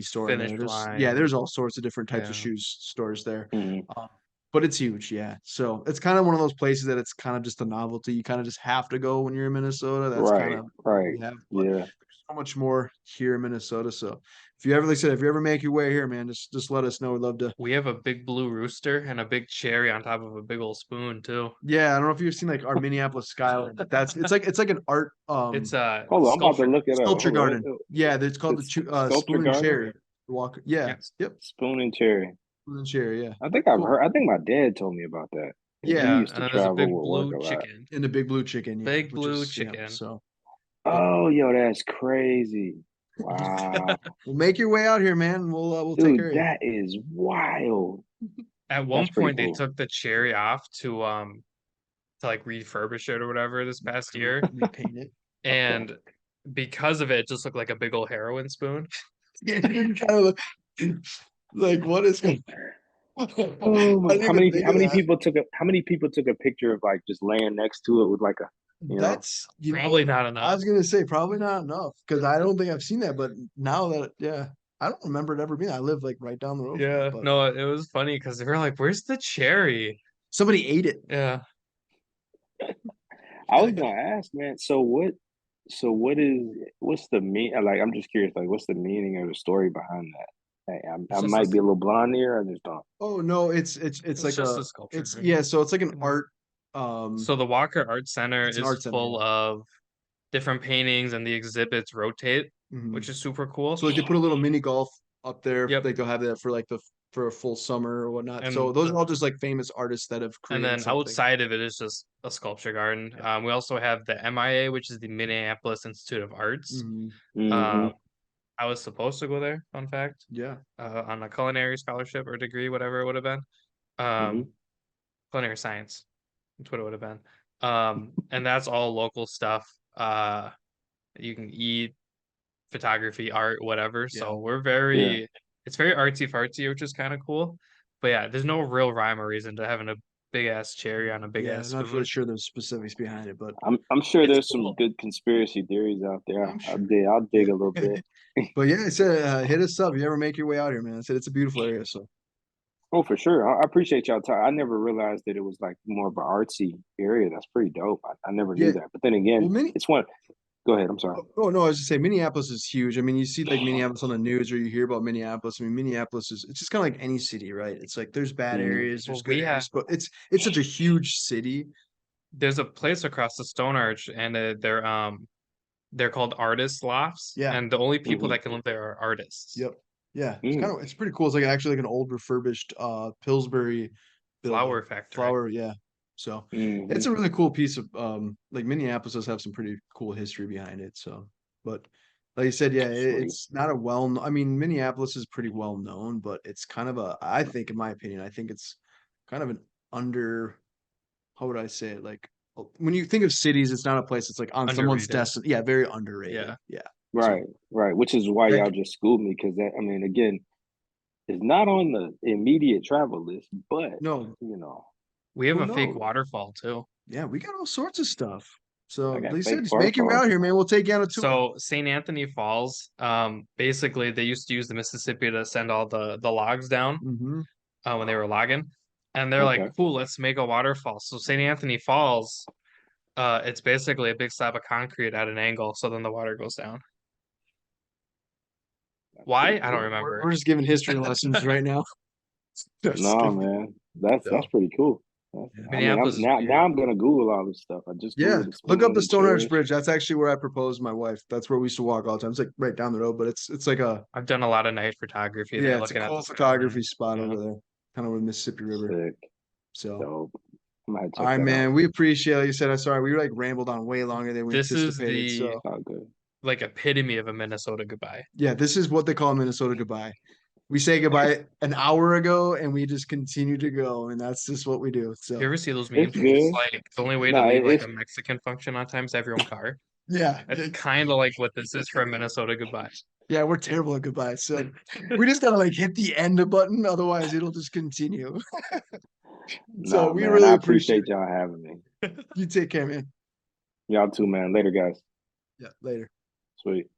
store in there. Finished There's line. all sorts of different types of Yeah. shoes stores there. Mm-hmm. Um, but it's huge, yeah. So it's kind of one of those places that it's kind of just a novelty. You kind of just have to go when you're in Minnesota. That's kind Right. of what Right. we have. But Yeah. there's so much more here in Minnesota. So if you ever, like I said, if you ever make your way here, man, just let us know. We'd love to. We have a big blue rooster and a big cherry on top of a big old spoon too. Yeah, I don't know if you've seen like our Minneapolis skyline. It's like an art It's a Hold on, I'm about to sculpture. look it up. sculpture Hold on. garden. Yeah, it's called It's the Sculpture Spoon and Garden? Cherry Walker. Yeah, Yes. yep, Spoon and Cherry. Spoon and Cherry. Yeah, I think I've cool. heard. I think my dad told me about that. He Yeah, used and to then there's a travel big with work blue a lot. chicken. and the big blue chicken. Yeah, Big which blue is chicken. so Oh, yo, that's crazy. Wow. we'll make your way out here, man. We'll take care Dude, of you. that is wild. At That's one pretty point they cool. took the cherry off to like refurbish it or whatever this past year. Repaint it. And because of it, it just looked like a big old heroin spoon. Yeah, kind of like what is going? I Oh my, didn't even think how of many that. people took a picture of like just laying next to it with like a, That's Probably not I enough. was gonna say probably not enough because I don't think I've seen that. But now that I don't remember it ever being. I live like right down the road from Yeah, it, but no, it was funny because they were like, "Where's the cherry?" somebody ate it. Yeah, I was gonna ask, man, what's the like I'm just curious, like what's the meaning of the story behind that? Hey, it's I just a, might be a little blonde here, I just don't. Oh no, it's like just a sculpture. so it's like an Mhm. art So the Walker Art Center it's an is art center. full of different paintings, and the exhibits rotate, which is super cool. So like they put a little mini golf up there. Yep. Like they'll have that for like for a full summer or whatnot. So And those are all just like famous artists that have and created then something. outside of it is just a sculpture garden. We also have the MIA, which is the Minneapolis Institute of Arts. Mhm. I was supposed to go there, fun fact, Yeah. on a culinary scholarship or degree, whatever it would have been. Mhm. Culinary science, that's what it would have been. And that's all local stuff. You can eat, photography, art, whatever. So we're Yeah. it's very artsy fartsy, which is kind of cool. But yeah, there's no real rhyme or reason to having a big ass cherry on a big Yeah, ass not really spoon. sure the specifics behind it, but I'm sure It's there's some cool. good conspiracy theories out there. I'm sure. I'll dig Yeah. a little bit. But yeah, I said hit us up if you ever make your way out here, man. I said it's a beautiful area. So Oh, for sure. I appreciate y'all time. I never realized that it was like more of an artsy area. That's pretty dope. I never yeah. knew that. But then Well, again, it's one. Go ahead. I'm sorry. oh no, I was just saying Minneapolis is huge. I mean, you see like Minneapolis on the news or you hear about Minneapolis. I mean, Minneapolis is it's just kind of like any city, right? It's like there's bad Mhm. areas, there's Well, good areas, but it's such a huge city. there's a place across the Stone Arch, and they're called artist lofts, Yeah. and the only people Mhm. that can live there are artists. Yep. Yeah. Mm. It's pretty cool. It's like actually like an old refurbished Pillsbury building. Flower factory. Flower, yeah. So it's Mhm. a really cool piece of like Minneapolis does have some pretty cool history behind it. So but Like you said, yeah, Sweet. it's not a I mean, Minneapolis is pretty well known, but it's kind of I think, in my opinion, I think it's kind of an how would I say it? Like, when you think of cities, it's not a place that's like on someone's Underrated. desk. Yeah, very underrated. Yeah. Yeah. Right, So right. Which is why y'all heck, just schooled me because I mean, again, it's not on the immediate travel list, but no, you know, We have who a fake knows? waterfall too. yeah, we got all sorts of stuff. So, I like got you fake said, just make your way waterfalls. out here, man. We'll take you on a tour. So St. Anthony Falls, basically they used to use the Mississippi to send all the logs down Hmm. when they were logging. And they're like, Okay. cool, let's make a waterfall. So St. Anthony Falls, it's basically a big slab of concrete at an angle, so then the water goes down. That's Why? pretty I don't cool. remember. We're just giving history lessons right now. Just No, kidding. man. That's So, pretty cool. yeah. I mean, Minneapolis I'm is now weird. I'm gonna Google all this stuff. I just Yeah, Googled the look up spoons the and Stonehenge chairs. Bridge. That's actually where I proposed to my wife. That's where we used to walk all the time. It's like right down the road, but it's like I've done a lot of night photography there, yeah, it's a looking at cool the skyline. photography spot Yeah. over there, kind of with the Mississippi River. Sick. So, Dope. I might all check right, that out. man. We appreciate, like you said, I'm sorry, we like rambled on way longer than we This is anticipated. the So, All good. like epitome of a Minnesota goodbye. yeah, this is what they call Minnesota goodbye. We say goodbye an hour ago and we just continue to go, and that's just what we do. You So, ever see those It's memes where it's good. like the only way to No, leave like it's a Mexican function on time is to have your own car? yeah, It's kind of like what this is for a Minnesota goodbye. yeah, we're terrible at goodbye. So, we just gotta like hit the end button, otherwise it'll just continue. So, nah, we man. I really appreciate appreciate y'all having me. it. You take care, man. Y'all too, man. Later, guys. Yeah, later. Sweet.